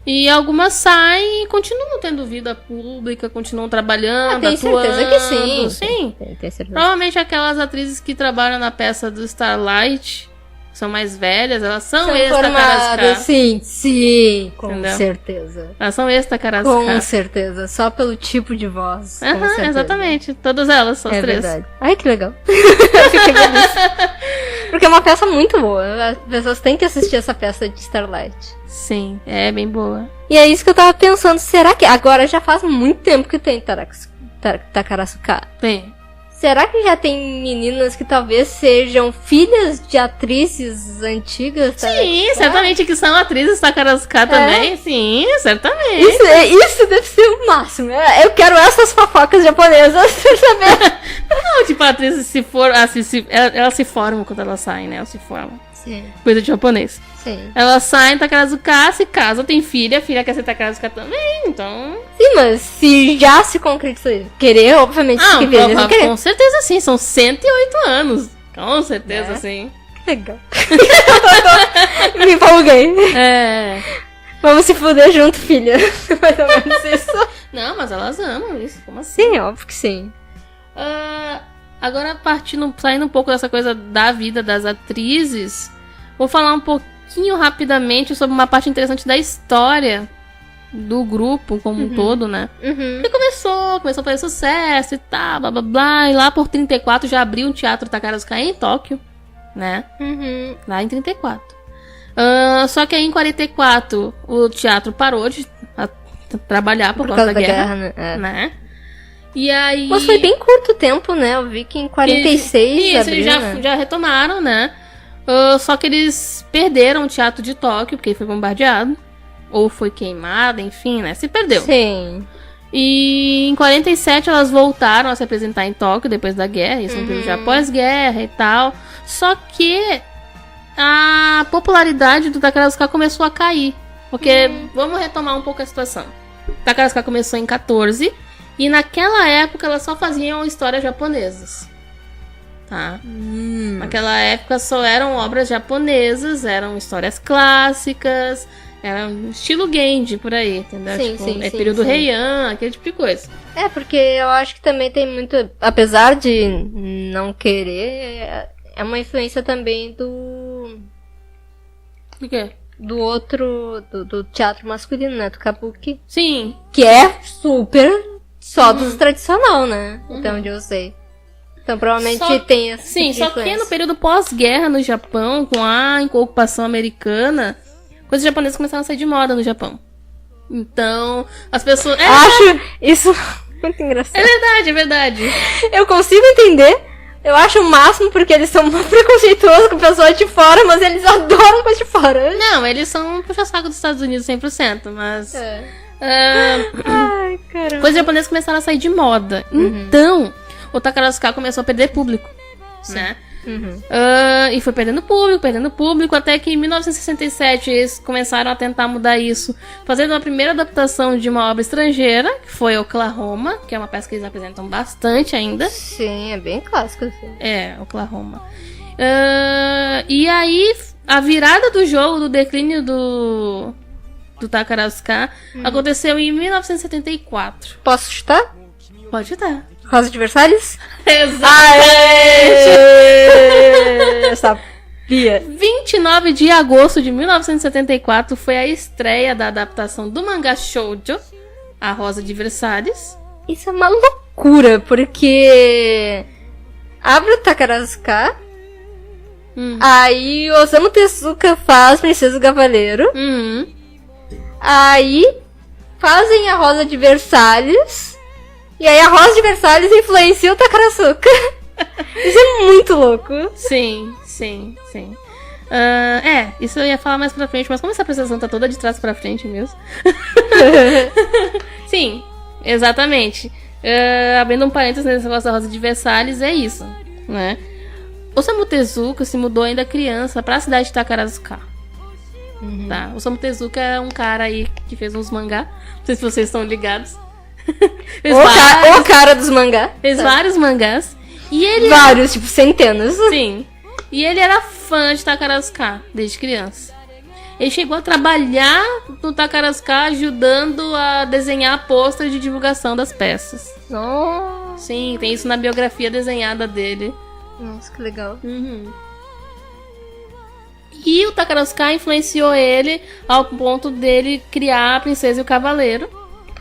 E algumas saem e continuam tendo vida pública, continuam trabalhando, tenho atuando. Certeza que sim. Sim. Tenho certeza. Provavelmente aquelas atrizes que trabalham na peça do Starlight, são mais velhas, elas são ex-Takarazuka. Sim, com Entendeu? Certeza. Elas são ex-Takarazuka. Com certeza, só pelo tipo de voz. Exatamente, todas elas, são as 3. Verdade. Ai, que legal. Fiquei feliz. Porque é uma peça muito boa. As pessoas têm que assistir essa peça de Starlight. Sim, é bem boa. E é isso que eu tava pensando, será que... Agora já faz muito tempo que tem Takarazuka. Tem. Será que já tem meninas que talvez sejam filhas de atrizes antigas? Sim, certamente que são atrizes Takarazuka também. Sim, certamente. Isso deve ser o máximo. Eu quero essas fofocas japonesas pra saber. Não, tipo, a atriz elas se formam quando elas saem, né? Elas se formam. Sim. Coisa de japonês. Sim. Ela sai em Takarazuka, se casa, tem filha, a filha quer ser Takarazuka também, então... Sim, mas se já se concretizou querer, obviamente que beleza querer. Com certeza sim, são 108 anos. Com certeza sim. Que legal. Me empolguei. É... Vamos se fuder junto, filha. Mais ou menos isso. Não, mas elas amam isso, como assim? Sim, óbvio que sim. Agora, saindo um pouco dessa coisa da vida das atrizes, vou falar um pouquinho rapidamente sobre uma parte interessante da história do grupo como um todo, né? Ele começou a fazer sucesso e tal, blá blá blá, e lá por 34 já abriu um teatro Takarazuka em Tóquio, né? Lá em 34. Só que aí em 44 o teatro parou de trabalhar por causa da guerra, né? E aí... Mas foi bem curto tempo, né? Eu vi que em 46 abriu, eles já retomaram, né? Só que eles perderam o teatro de Tóquio, porque foi bombardeado. Ou foi queimado, enfim, né? Se perdeu. Sim. E em 47 elas voltaram a se apresentar em Tóquio depois da guerra. Isso no período já pós-guerra e tal. Só que a popularidade do Takarazuka começou a cair. Porque, vamos retomar um pouco a situação. Takarazuka começou em 14... E naquela época elas só faziam histórias japonesas. Tá? Naquela época só eram obras japonesas, eram histórias clássicas, era estilo Genji por aí, entendeu? Sim, tipo, período Heian, aquele tipo de coisa. Porque eu acho que também tem muito, apesar de não querer, é uma influência também do... Do quê? Do outro, do teatro masculino, né? Do Kabuki. Sim. Que é super... Só dos tradicional, né? Então, onde eu sei. Então, provavelmente tem essa Sim, só que no período pós-guerra no Japão, com a ocupação americana, coisas japonesas começaram a sair de moda no Japão. Então, as pessoas... Acho isso muito engraçado. É verdade. Eu consigo entender. Eu acho o máximo porque eles são muito preconceituosos com pessoas de fora, mas eles adoram coisa de fora. Não, eles são um puxa-saco dos Estados Unidos 100%, mas... Ai, caramba. Coisas japonesas começaram a sair de moda. Então, o Takarazuka começou a perder público, né? E foi perdendo público, até que em 1967 eles começaram a tentar mudar isso, fazendo a primeira adaptação de uma obra estrangeira, que foi Oklahoma, que é uma peça que eles apresentam bastante ainda. Sim, é bem clássico. Assim. Oklahoma. E aí, a virada do jogo, do declínio do Takarazuka, aconteceu em 1974. Posso chutar? Pode chutar. Rosa de Versalhes? Exatamente! Eu sabia. 29 de agosto de 1974 foi a estreia da adaptação do mangá shoujo, A Rosa de Versalhes. Isso é uma loucura, porque abre o Takarazuka, aí Osamu Tezuka faz Princesa do Cavaleiro, aí fazem a Rosa de Versalhes, e aí a Rosa de Versalhes influencia o Takarazuka. Isso é muito louco. Sim. Isso eu ia falar mais pra frente, mas como essa apresentação tá toda de trás pra frente mesmo. Sim, exatamente. Abrindo um parênteses nesse negócio da Rosa de Versalhes, é isso, né? Osamu Tezuka se mudou ainda criança pra cidade de Takarazuka. Tá? Osamu Tezuka é um cara aí que fez uns mangá. Não sei se vocês estão ligados. O cara dos mangá. Fez vários mangás. E ele vários, tipo, centenas. Sim. E ele era fã de Takarazuka desde criança. Ele chegou a trabalhar no Takarazuka ajudando a desenhar pôster de divulgação das peças. Nossa. Sim, tem isso na biografia desenhada dele. Nossa, que legal. E o Takarazuka influenciou ele ao ponto dele criar a Princesa e o Cavaleiro,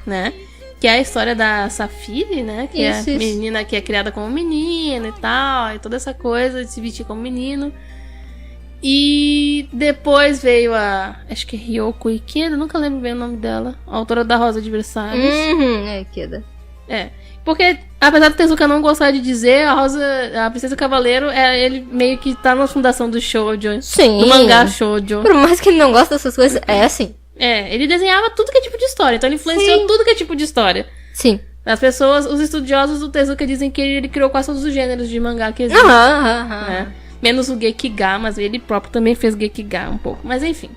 né? Que é a história da Safire, né? Que é a menina que é criada como menino e tal, e toda essa coisa de se vestir como menino. E depois veio acho que é Ryoko Ikeda, nunca lembro bem o nome dela, a autora da Rosa de Versalhes. Ikeda. Porque, apesar do Tezuka não gostar de dizer, a Princesa e o Cavaleiro, ele meio que tá na fundação do shoujo. Sim. Do mangá shoujo. Por mais que ele não goste dessas coisas, é assim. Ele desenhava tudo que é tipo de história, então ele influenciou tudo que é tipo de história. Sim. As pessoas, os estudiosos do Tezuka dizem que ele criou quase todos os gêneros de mangá que existem. Né? Menos o Gekiga, mas ele próprio também fez Gekiga um pouco. Mas enfim.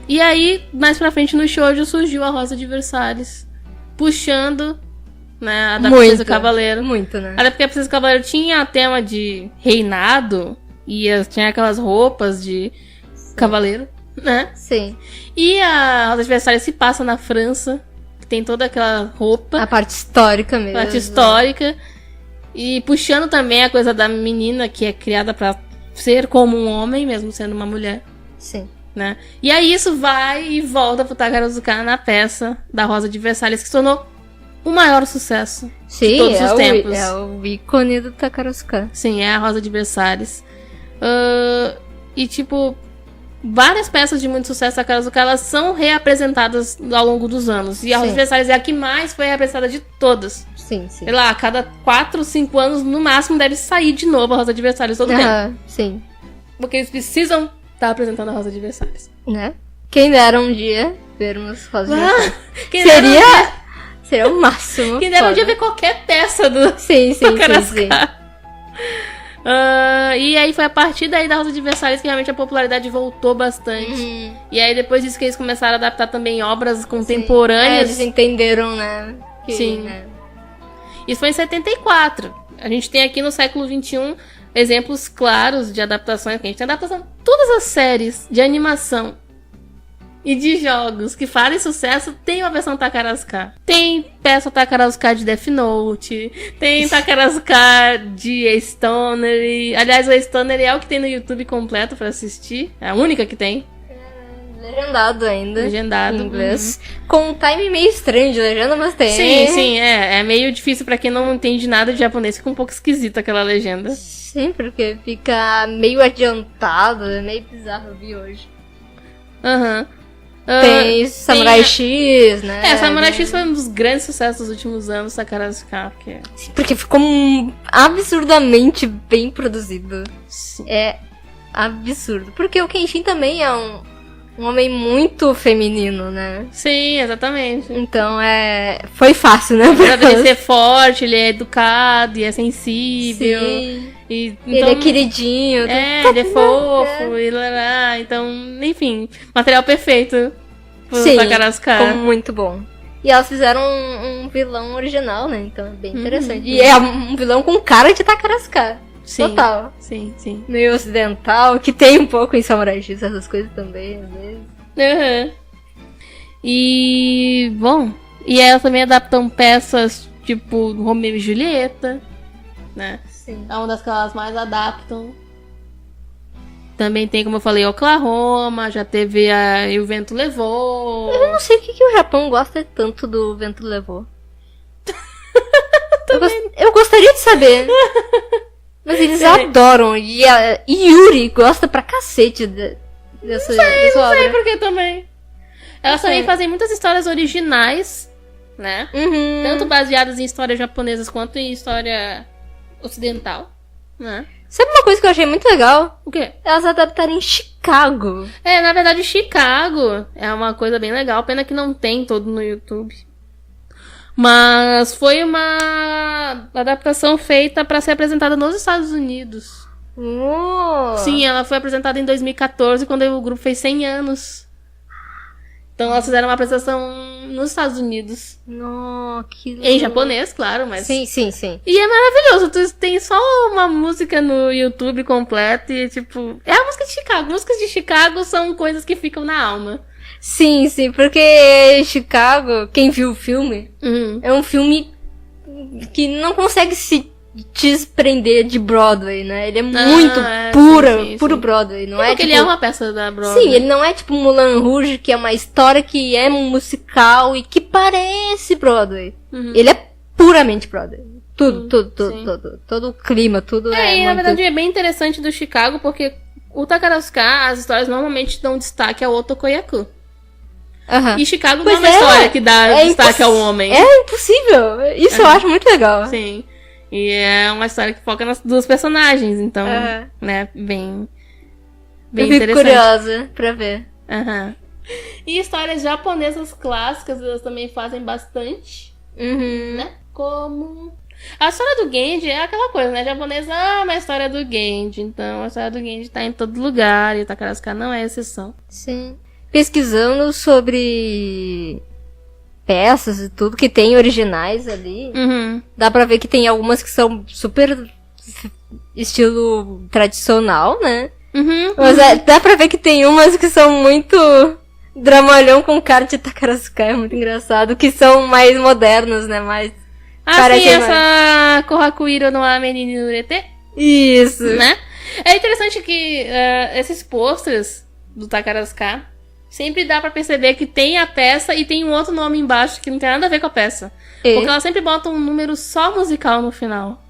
E aí, mais pra frente no shoujo, surgiu a Rosa de Versalhes. Puxando, né, a da Princesa Cavaleiro. Muito, né? Até porque a Princesa Cavaleiro tinha tema de reinado. E tinha aquelas roupas de cavaleiro, né? Sim. E a Rosa de Versalhes se passa na França. Tem toda aquela roupa. A parte histórica mesmo. A parte histórica. E puxando também a coisa da menina que é criada pra ser como um homem, mesmo sendo uma mulher. Sim. Né? E aí isso vai e volta pro Takarazuka na peça da Rosa de Versalhes, que se tornou o maior sucesso de todos os tempos. É o ícone do Takarazuka. Sim, é a Rosa de Versalhes. E tipo, várias peças de muito sucesso da Takarazuka, elas são reapresentadas ao longo dos anos. E a Rosa de Versalhes é a que mais foi reapresentada de todas. Sim, sim. Sei lá, a cada 4, 5 anos, no máximo, deve sair de novo a Rosa de Versalhes todo tempo. Sim. Porque eles precisam estar apresentando a Rosa de Versalhes. Né? Quem dera um dia vermos Rosa de Versalhes. Seria o máximo. Quem dera um dia ver qualquer peça do sim. E aí foi a partir daí da Rosa de Versalhes que realmente a popularidade voltou bastante. E aí depois disso que eles começaram a adaptar também obras contemporâneas. Eles entenderam, né? Sim. Né? Isso foi em 74. A gente tem aqui no século XXI exemplos claros de adaptações. A gente tem adaptação de todas as séries de animação e de jogos que fazem sucesso. Tem uma versão Takarazuka. Tem peça Takarazuka de Death Note. Tem Takarazuka de Stoner. Aliás, o Stoner é o que tem no YouTube completo pra assistir. É a única que tem. Legendado ainda. Legendado. Em inglês. Com um time meio estranho de legenda, mas tem. Sim. É meio difícil pra quem não entende nada de japonês. Fica um pouco esquisita aquela legenda. Sim, porque fica meio adiantado. É meio bizarro, eu vi hoje. Tem Samurai X, né? Samurai X foi um dos grandes sucessos dos últimos anos, Takarazuka. Porque ficou absurdamente bem produzido. Sim. É absurdo. Porque o Kenshin também é um homem muito feminino, né? Sim, exatamente. Então foi fácil, né? Apesar dele ser forte, ele é educado e é sensível. Sim. Então, ele é queridinho. Ele é fofo. Então, enfim, material perfeito pro Takarazuka. Ficou muito bom. E elas fizeram um vilão original, né? Então é bem interessante. E é um vilão com cara de Takarazuka. Sim, total. Sim. Meio ocidental, que tem um pouco em Samurai X, essas coisas também, às vezes. E, bom, e elas também adaptam peças tipo Romeu e Julieta, né? Sim. É uma das que elas mais adaptam. Também tem, como eu falei, Oklahoma, já teve E o Vento Levou. Eu não sei o que o Japão gosta tanto do Vento Levou. eu gostaria de saber. Mas eles adoram. E a Yuri gosta pra cacete dessa obra. Não sei por que também. Elas também fazem muitas histórias originais, né? Tanto baseadas em histórias japonesas quanto em história ocidental, né? Sabe uma coisa que eu achei muito legal? O quê? Elas adaptarem Chicago. Na verdade, Chicago é uma coisa bem legal. Pena que não tem todo no YouTube. Mas foi uma adaptação feita para ser apresentada nos Estados Unidos. Sim, ela foi apresentada em 2014, quando o grupo fez 100 anos. Então elas fizeram uma apresentação nos Estados Unidos. Que louco. Em japonês, claro, mas... Sim. E é maravilhoso. Tu tem só uma música no YouTube completa e, tipo... É a música de Chicago. Músicas de Chicago são coisas que ficam na alma. Sim, porque Chicago, quem viu o filme, é um filme que não consegue se desprender de Broadway, né? Ele é muito puro Broadway, não é? Porque tipo, ele é uma peça da Broadway. Sim, ele não é tipo Moulin Rouge, que é uma história que é musical e que parece Broadway. Ele é puramente Broadway. Tudo, todo o clima, tudo e na verdade é bem interessante do Chicago, porque o Takarazuka, as histórias normalmente dão destaque ao Otokoyaku. E Chicago não é uma história que dá destaque ao homem. É impossível. Isso eu acho muito legal. Sim. E é uma história que foca nas duas personagens. Então, né, bem interessante. Eu fico curiosa pra ver. E histórias japonesas clássicas, elas também fazem bastante. Né? Como A história do Genji é aquela coisa, né? Japonesa ama a história do Genji. Então, a história do Genji tá em todo lugar. E o Takarazuka não é exceção. Sim. Pesquisando sobre peças e tudo que tem originais ali, dá pra ver que tem algumas que são super estilo tradicional, né? Mas dá pra ver que tem umas que são muito dramalhão com cara de Takarazuka, é muito engraçado, que são mais modernos, né? Mais sim, essa Kohakuiro no Ame ni Nurete. Isso. Né? É interessante que esses posters do Takarazuka sempre dá pra perceber que tem a peça e tem um outro nome embaixo que não tem nada a ver com a peça. Porque ela sempre bota um número só musical no final.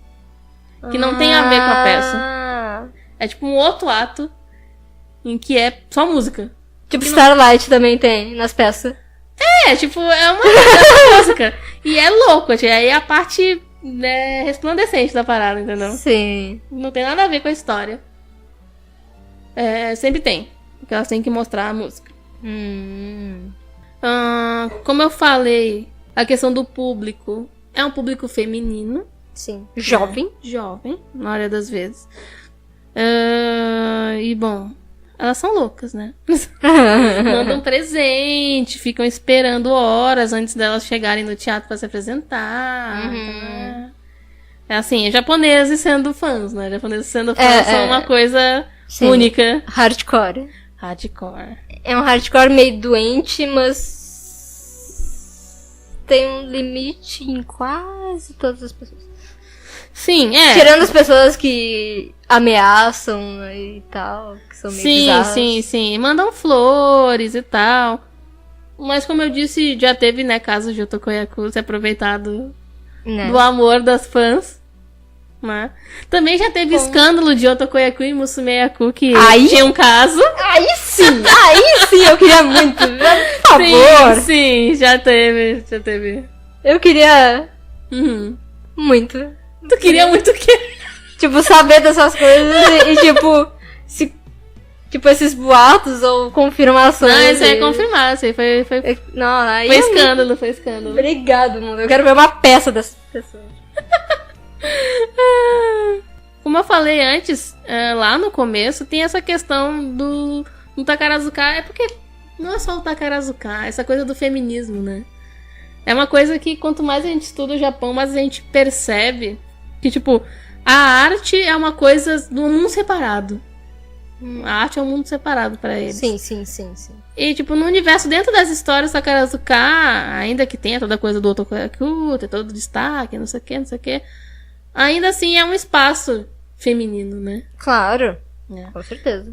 Que não tem a ver com a peça. É tipo um outro ato em que é só música. Tipo Starlight também tem nas peças. Tipo, é uma música. E é louco, aí é a parte resplandecente da parada, entendeu? Sim. Não tem nada a ver com a história. Sempre tem. Porque elas têm que mostrar a música. Como eu falei, a questão do público é um público feminino. Sim. Jovem. Jovem, na maioria das vezes. E bom, elas são loucas, né? Mandam presente, ficam esperando horas antes delas chegarem no teatro pra se apresentar. É assim, japoneses sendo fãs, né? Japoneses sendo fãs são uma coisa única. Hardcore. É um hardcore meio doente, mas tem um limite em quase todas as pessoas. Sim, Tirando as pessoas que ameaçam e tal, que são meio bizarras. Sim. Mandam flores e tal. Mas como eu disse, já teve, né, casos de Otokoyaku se aproveitado do amor das fãs. Né? Também já teve escândalo de Otokoyaku e Musumeyaku, que tinha um caso. Aí sim, eu queria muito. Por favor. Sim, já teve. Eu queria muito. Tu queria muito o quê? Tipo, saber dessas coisas e tipo, esses boatos ou confirmações. Não, isso aí é confirmado, isso aí foi escândalo, foi escândalo. Obrigado, mundo. Eu quero ver uma peça dessas pessoas. Como eu falei antes, lá no começo, tem essa questão do Takarazuka. É porque não é só o Takarazuka, essa coisa do feminismo, né? É uma coisa que quanto mais a gente estuda o Japão, mais a gente percebe que, tipo, a arte é uma coisa do mundo separado. A arte é um mundo separado pra eles. Sim. E, tipo, no universo, dentro das histórias do Takarazuka, ainda que tenha toda a coisa do Otokoyaku, tem todo o destaque, não sei o que, ainda assim é um espaço feminino, né? Claro, com certeza.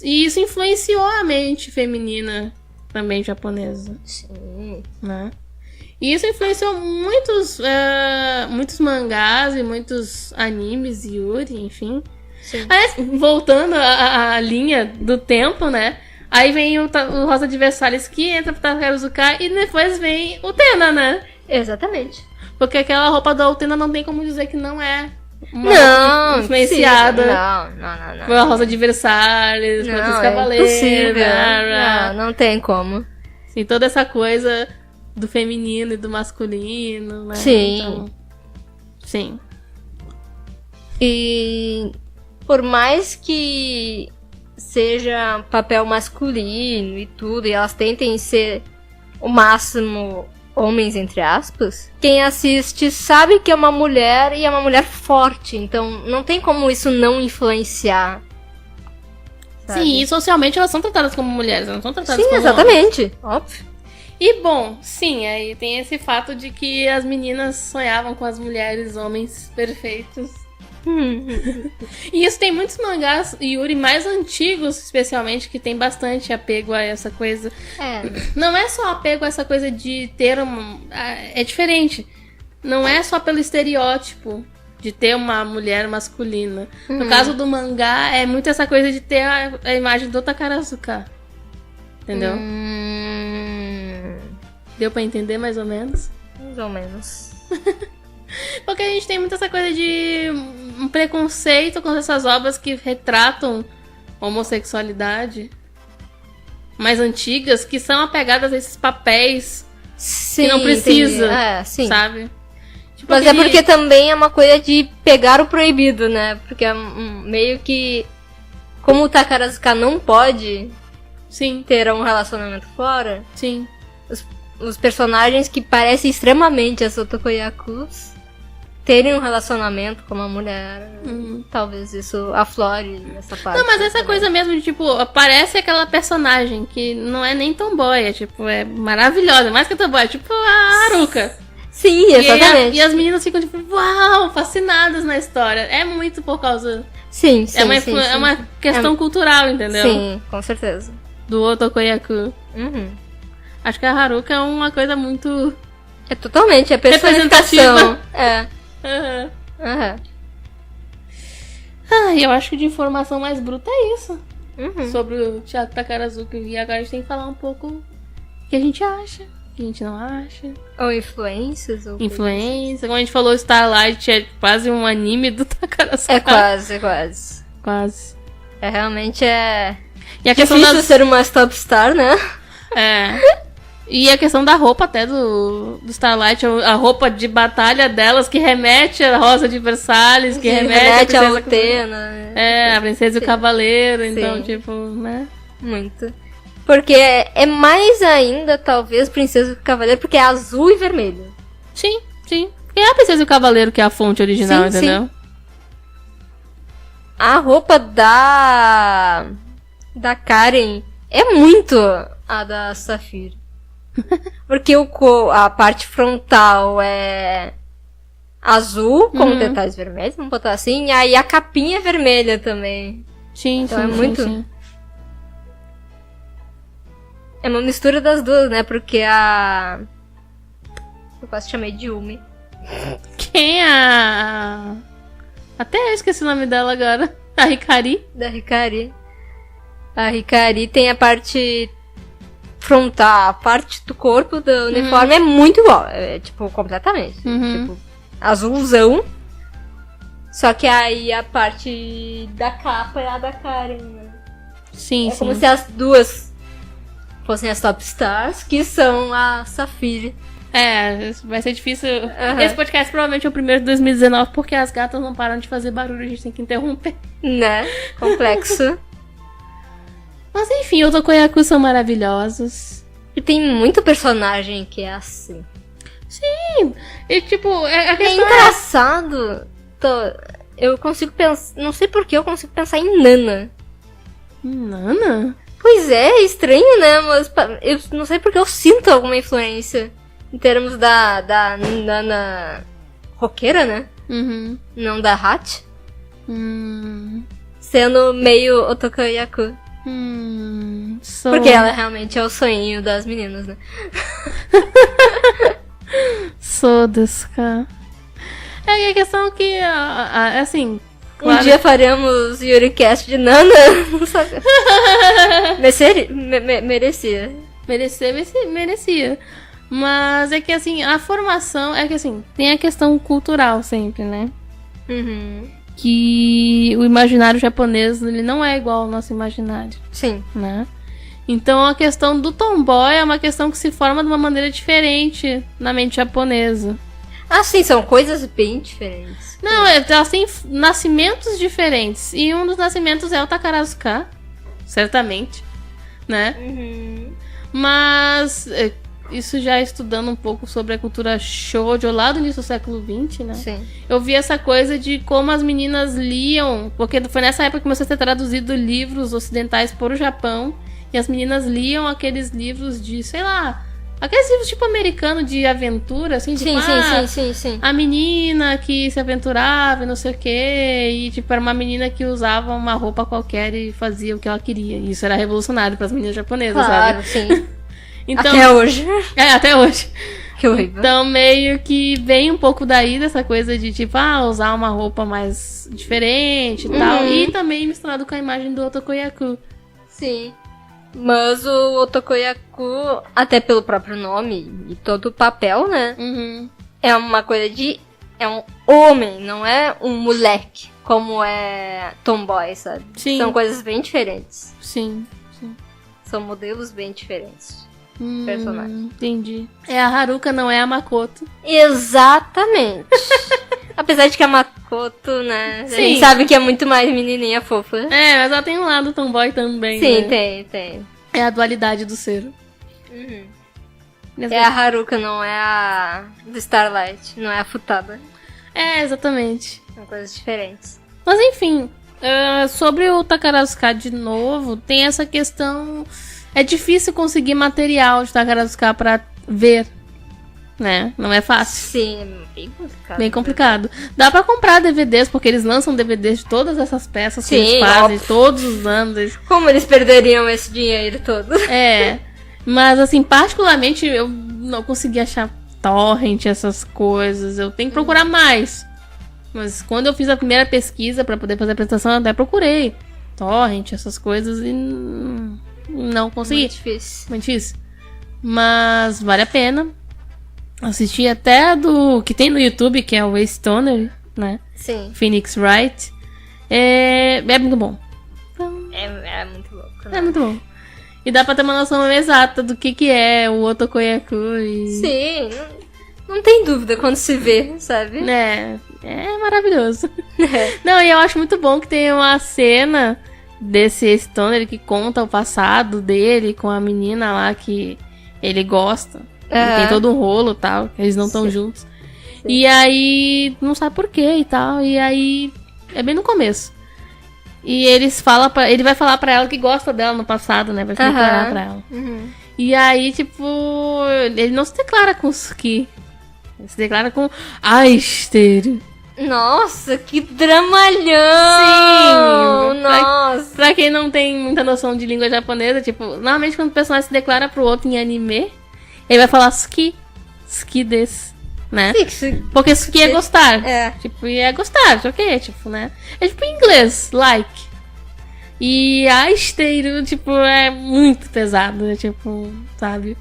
E isso influenciou a mente feminina também japonesa. Sim. Né? E isso influenciou muitos mangás e muitos animes, yuri, enfim. Sim. Aliás, voltando à linha do tempo, né? Aí vem o Rosa de Versalhes que entra pro Takarazuka e depois vem o Tena, né? Exatamente. Porque aquela roupa da Utena não tem como dizer que não é uma influenciada. Não. Pela Rosa de Versalhes, pelos Cavaleiros. Não tem como. Sim, toda essa coisa do feminino e do masculino, né? Sim. Então, sim. E por mais que seja papel masculino e tudo, e elas tentem ser o máximo homens, entre aspas, quem assiste sabe que é uma mulher e é uma mulher forte, então não tem como isso não influenciar. Sabe? Sim, e socialmente elas são tratadas como mulheres, elas não são tratadas como exatamente, homens. Óbvio. E bom, sim, aí tem esse fato de que as meninas sonhavam com as mulheres, homens perfeitos. E isso tem muitos mangás yuri mais antigos, especialmente, que tem bastante apego a essa coisa. Não é só apego a essa coisa de ter é diferente. Não é só pelo estereótipo de ter uma mulher masculina. No caso do mangá, é muito essa coisa de ter a imagem do Takarazuka. Entendeu? Deu pra entender mais ou menos? Mais ou menos. Porque a gente tem muito essa coisa de um preconceito com essas obras que retratam homossexualidade mais antigas, que são apegadas a esses papéis que não precisa, sabe? Tipo, mas é porque também é uma coisa de pegar o proibido, né? Porque é meio que... Como o Takarazuka não pode ter um relacionamento fora... Sim. Os personagens que parecem extremamente as Otokoyakus terem um relacionamento com uma mulher, talvez isso aflore essa parte. Não, mas essa coisa mesmo de, tipo, aparece aquela personagem que não é nem tomboy, é, tipo, é maravilhosa, mais que tomboy, é tipo a Haruka. Sim, exatamente. E as meninas ficam, tipo, uau, fascinadas na história. É muito por causa... Sim. É uma questão cultural, entendeu? Sim, com certeza. Do Otokoyaku. Acho que a Haruka é uma coisa muito... É totalmente, é personificação. Eu acho que de informação mais bruta é isso. Sobre o Teatro Takarazuka. E agora a gente tem que falar um pouco o que a gente acha, o que a gente não acha. Ou influências. Influência. Como a gente falou, Starlight é quase um anime do Takarazuka. É quase. Quase. É realmente é... E a questão difícil ser uma top star, né? E a questão da roupa até do Starlight, a roupa de batalha delas que remete à Rosa de Versalhes, que remete à Utena. A princesa e o cavaleiro, então, tipo, né? Muito. Porque é mais ainda, talvez, princesa e o cavaleiro, porque é azul e vermelho. Sim. Porque é a princesa e o cavaleiro que é a fonte original, entendeu? Sim. A roupa da Karen é muito a da Saphir. Porque a parte frontal é azul, com detalhes vermelhos, vamos botar assim, e aí a capinha é vermelha também. Então é muito... Sim. É uma mistura das duas, né? Porque eu quase chamei de Yumi. Quem é a... Até eu esqueci o nome dela agora. A Hikari? Da Hikari. A Hikari tem a parte... frontal, a parte do corpo do uniforme é muito igual. É, tipo, completamente. Tipo, azulzão. Só que aí a parte da capa é a da Karen, né? Sim. Como se as duas fossem as top stars, que são a Saphir. Vai ser difícil. Esse podcast provavelmente é o primeiro de 2019, porque as gatas não param de fazer barulho, a gente tem que interromper. Né? Complexo. Mas enfim, os Otokoyaku são maravilhosos. E tem muito personagem que é assim. Sim! E tipo, a questão é engraçado. Eu consigo pensar... Não sei por que eu consigo pensar em Nana. Nana? Pois é estranho, né? Mas eu não sei porque eu sinto alguma influência. Em termos da Nana roqueira, né? Não da Hat. Sendo meio Otokoyaku. Porque ela realmente é o sonho das meninas, né? Sodeska. É a questão que, assim... Claro. Um dia faremos Yuricast de Nana. Não sabe. Merecia. Merecia. Mas é que, assim, a formação... É que, assim, tem a questão cultural sempre, né? Que o imaginário japonês, ele não é igual ao nosso imaginário. Sim. Né? Então a questão do tomboy é uma questão que se forma de uma maneira diferente na mente japonesa. Sim, são coisas bem diferentes. Não, elas têm nascimentos diferentes. E um dos nascimentos é o Takarazuka, certamente, né? Mas isso já estudando um pouco sobre a cultura shoujo lá do início do século XX, né? Sim. Eu vi essa coisa de como as meninas liam, porque foi nessa época que começou a ser traduzido livros ocidentais para o Japão, e as meninas liam aqueles livros de, sei lá, aqueles livros tipo americano de aventura, assim, tipo, sim. A menina que se aventurava e não sei o quê, e tipo, era uma menina que usava uma roupa qualquer e fazia o que ela queria. E isso era revolucionário para as meninas japonesas, claro, sabe? Sim. Então, até hoje. Até hoje. Que horrível. Então, meio que vem um pouco daí dessa coisa de, tipo, usar uma roupa mais diferente e tal. E também misturado com a imagem do Otokoyaku. Sim. Mas o Otokoyaku, até pelo próprio nome e todo o papel, né? É uma coisa de... É um homem, não é um moleque, como é tomboy, sabe? Sim. São coisas bem diferentes. Sim. São modelos bem diferentes. personagem. Entendi. É a Haruka, não é a Makoto. Exatamente. Apesar de que a Makoto, né? Sim. A gente sabe que é muito mais menininha fofa. É, mas ela tem um lado tomboy também. Sim, né? tem. É a dualidade do ser. É a Haruka, não é a do Starlight. Não é a Futada. É, exatamente. São coisas diferentes. Mas enfim, sobre o Takarazuka de novo, tem essa questão... É difícil conseguir material de Takarazuka pra ver, né? Não é fácil. Sim, é bem complicado. Bem complicado. Dá pra comprar DVDs, porque eles lançam DVDs de todas essas peças que eles fazem, todos os anos. Como eles perderiam esse dinheiro todo? É, mas assim, particularmente, eu não consegui achar torrent, essas coisas. Eu tenho que procurar mais. Mas quando eu fiz a primeira pesquisa pra poder fazer a apresentação, eu até procurei torrent, essas coisas, e não consegui. Muito difícil. Muito difícil. Mas vale a pena. Assisti até do que tem no YouTube, que é o Stoner, né? Sim. Phoenix Wright. É muito bom. Então, é muito louco, né? É muito bom. E dá pra ter uma noção exata do que é o Otokoyaku. Sim, não tem dúvida quando se vê, sabe? É maravilhoso. Não, e eu acho muito bom que tem uma cena desse Stoner que conta o passado dele com a menina lá que ele gosta. E tem todo um rolo e tal, eles não estão juntos. Sim. E aí, não sabe por quê e tal. E aí, é bem no começo. E ele vai falar pra ela que gosta dela no passado, né? Vai se declarar pra ela. E aí, tipo, ele não se declara com Suki. Ele se declara com Aisteru. Nossa, que dramalhão! Sim! Nossa! Pra quem não tem muita noção de língua japonesa, tipo, normalmente quando o personagem se declara pro outro em anime, ele vai falar Suki. Suki desu, né? Porque Suki é gostar. É. Tipo, e é gostar, ok? Tipo, né? É tipo em inglês, like. E Aisteru, tipo, é muito pesado, né? Tipo, sabe?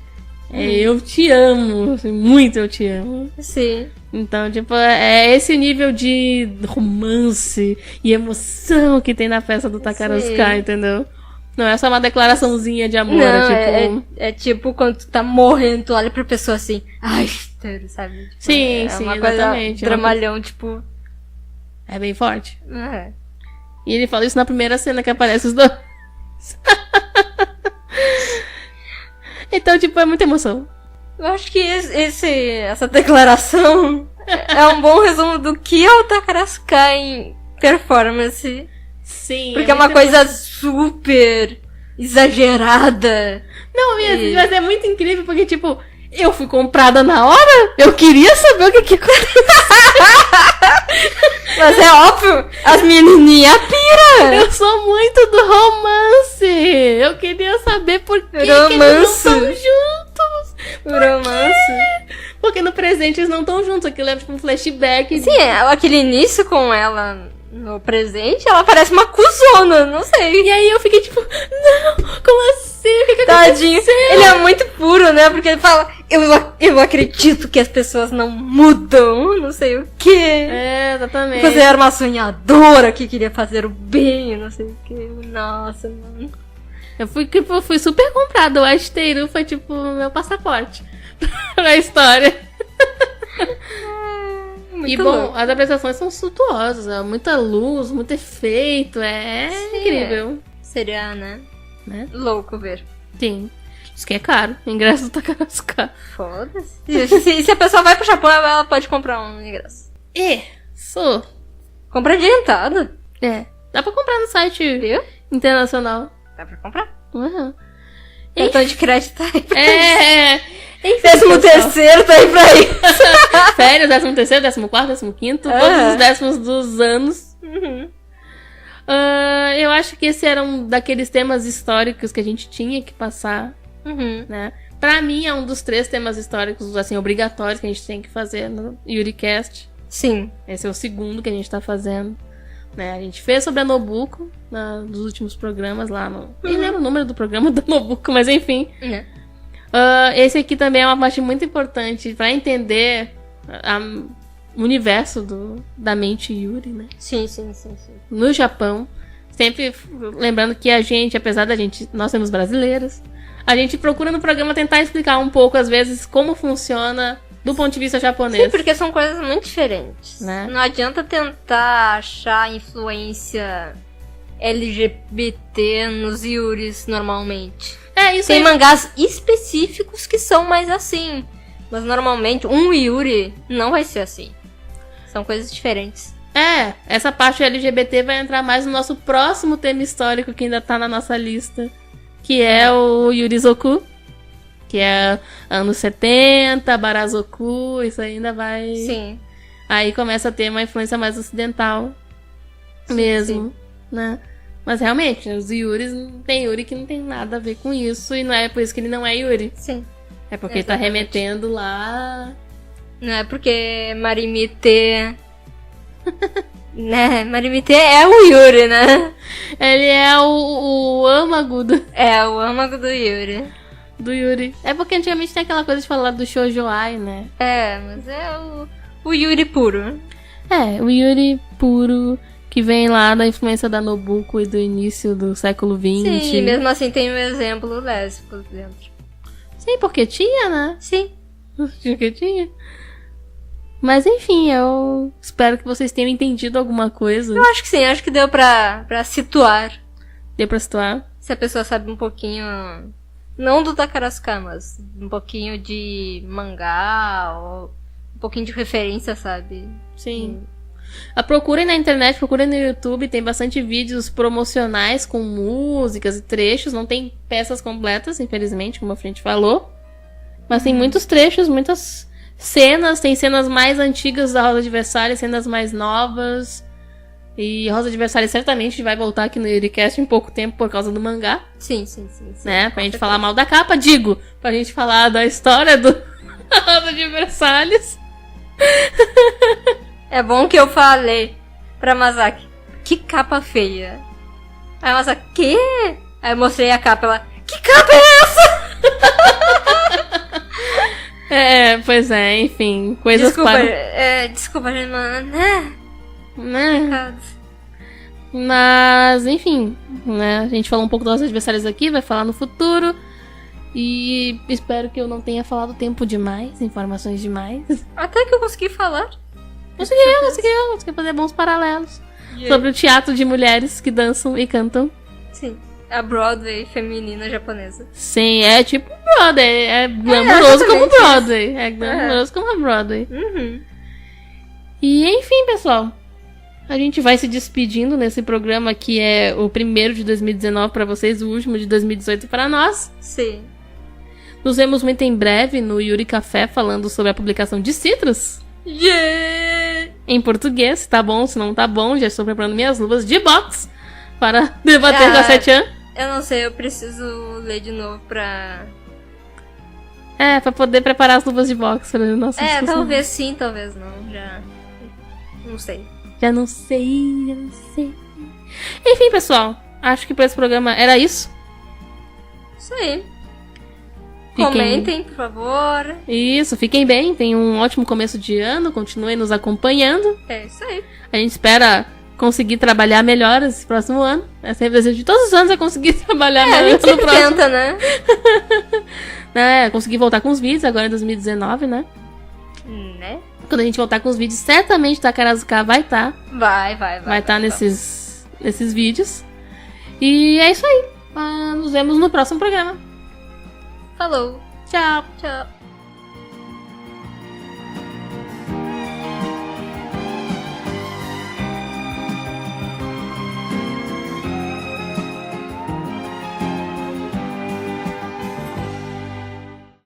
Eu te amo, assim, muito eu te amo. Sim. Então, tipo, é esse nível de romance e emoção que tem na festa do Takarazuka, entendeu? Não é só uma declaraçãozinha de amor, não, é tipo quando tu tá morrendo, tu olha pra pessoa assim, ai, sabe? Tipo, sim, uma exatamente. Coisa dramalhão, tipo... É bem forte. E ele fala isso na primeira cena que aparece os dois. Então, tipo, é muita emoção. Eu acho que essa declaração é um bom resumo do que é o Takarazuka em performance. Sim. Porque é uma coisa super exagerada. Não, mas é muito incrível, porque, tipo, eu fui comprada na hora, eu queria saber o que aconteceu. Mas é óbvio, as menininhas pira. Eu sou muito do romance. Eu queria saber por que eles não estão juntos. Romance. Porque no presente eles não estão juntos. Aquilo é tipo um flashback. Sim, aquele início com ela no presente, ela parece uma cuzona, não sei. E aí eu fiquei tipo, não, como assim? O que Tadinho. aconteceu? Ele é muito puro, né? Porque ele fala, eu acredito que as pessoas não mudam, não sei o quê. É, exatamente. Você era uma sonhadora que queria fazer o bem, não sei o quê. Nossa, mano. Eu fui super comprada. O Aisteru foi tipo meu passaporte pra história. E bom, louco. As apresentações são suntuosas, muita luz, muito efeito, sim, incrível. Seria, né? Louco ver. Sim. Isso que é caro, ingresso do Takarazuka. Foda-se. Se a pessoa vai pro Japão, ela pode comprar um ingresso. Compra adiantado. Dá pra comprar no site internacional. Dá pra comprar. Cartão de crédito tá aí pra isso. 13º tá aí pra isso. Férias, 13º, 14º, 15º, todos os décimos dos anos. Eu acho que esse era um daqueles temas históricos que a gente tinha que passar, né? Pra mim é um dos 3 temas históricos, assim, obrigatórios que a gente tem que fazer no YuriCast. Sim. Esse é o segundo que a gente tá fazendo, né? A gente fez sobre a Nobuko nos últimos programas lá no... Nem lembro o número do programa da Nobuko, mas enfim. Esse aqui também é uma parte muito importante pra entender o universo da mente Yuri, né? Sim. No Japão. Sempre lembrando que a gente, apesar da gente... Nós somos brasileiros. A gente procura no programa tentar explicar um pouco, às vezes, como funciona do ponto de vista japonês. Sim, porque são coisas muito diferentes. Né? Não adianta tentar achar influência LGBT nos yuris normalmente. Isso Tem aí. mangás específicos que são mais assim. Mas normalmente um yuri não vai ser assim. São coisas diferentes. Essa parte LGBT vai entrar mais no nosso próximo tema histórico que ainda tá na nossa lista. Que é o Yurizoku. Que é anos 70, Barazoku, isso ainda vai... Sim. Aí começa a ter uma influência mais ocidental mesmo, sim. Né? Mas realmente, os Yuris, tem Yuri que não tem nada a ver com isso, e não é por isso que ele não é Yuri. Sim. É porque ele tá remetendo lá... Não é porque Marimite... né? Marimite é o Yuri, né? Ele é o âmago do... É, o âmago do Yuri. Do Yuri. É porque antigamente tem aquela coisa de falar do shoujoai, né? Mas é o Yuri puro. O Yuri puro, que vem lá da influência da Nobuko e do início do século XX. Sim, mesmo assim tem um exemplo lésbico dentro. Sim, porque tinha, né? Sim. Porque tinha. Mas enfim, eu espero que vocês tenham entendido alguma coisa. Eu acho que sim, acho que deu pra situar. Deu pra situar? Se a pessoa sabe um pouquinho... Não do Takarazuka, mas um pouquinho de mangá, ou um pouquinho de referência, sabe? Sim. Procurem na internet, procurem no YouTube, tem bastante vídeos promocionais com músicas e trechos. Não tem peças completas, infelizmente, como a gente falou. Mas tem muitos trechos, muitas cenas. Tem cenas mais antigas da Rosa de Versalhes, cenas mais novas. E Rosa de Versalhes certamente vai voltar aqui no Yuricast em pouco tempo por causa do mangá. Sim. Né? Pra gente falar mal da capa, digo. Pra gente falar da história do Rosa de Versalhes. É bom que eu falei pra Masaki, que capa feia. Aí a Masaki, quê? Aí eu mostrei a capa, ela, que capa é essa? Pois é, enfim, coisas Desculpa, gente, né? Mas, enfim, né? A gente falou um pouco dos adversários aqui, vai falar no futuro. E espero que eu não tenha falado tempo demais, informações demais. Até que eu consegui falar. Consegui fazer bons paralelos sobre o teatro de mulheres que dançam e cantam. Sim, a Broadway feminina japonesa. Sim, é tipo Broadway, é glamouroso como Broadway. É glamouroso como a Broadway. Uhum. E enfim, pessoal, a gente vai se despedindo nesse programa que é o primeiro de 2019 pra vocês, o último de 2018 pra nós. Sim. Nos vemos muito em breve no Yuri Café falando sobre a publicação de Citrus. Em português, tá bom? Se não tá bom, já estou preparando minhas luvas de box para debater com a Setian. Eu não sei, eu preciso ler de novo pra... pra poder preparar as luvas de box pra nossa discussão. Talvez sim, talvez não, já... Não sei. Já não sei. Enfim, pessoal, acho que pra esse programa era isso. Isso aí. Comentem, por favor. Isso, fiquem bem, tenham um ótimo começo de ano, continuem nos acompanhando. É isso aí. A gente espera conseguir trabalhar melhor esse próximo ano. Essa é a desejo de todos os anos é conseguir trabalhar melhor a gente no próximo. Tenta, né? Conseguir voltar com os vídeos agora em 2019, né? Né? Quando a gente voltar com os vídeos, certamente o Takarazuka vai estar. Vai estar nesses vídeos. E é isso aí. Nos vemos no próximo programa. Falou. Tchau. Tchau.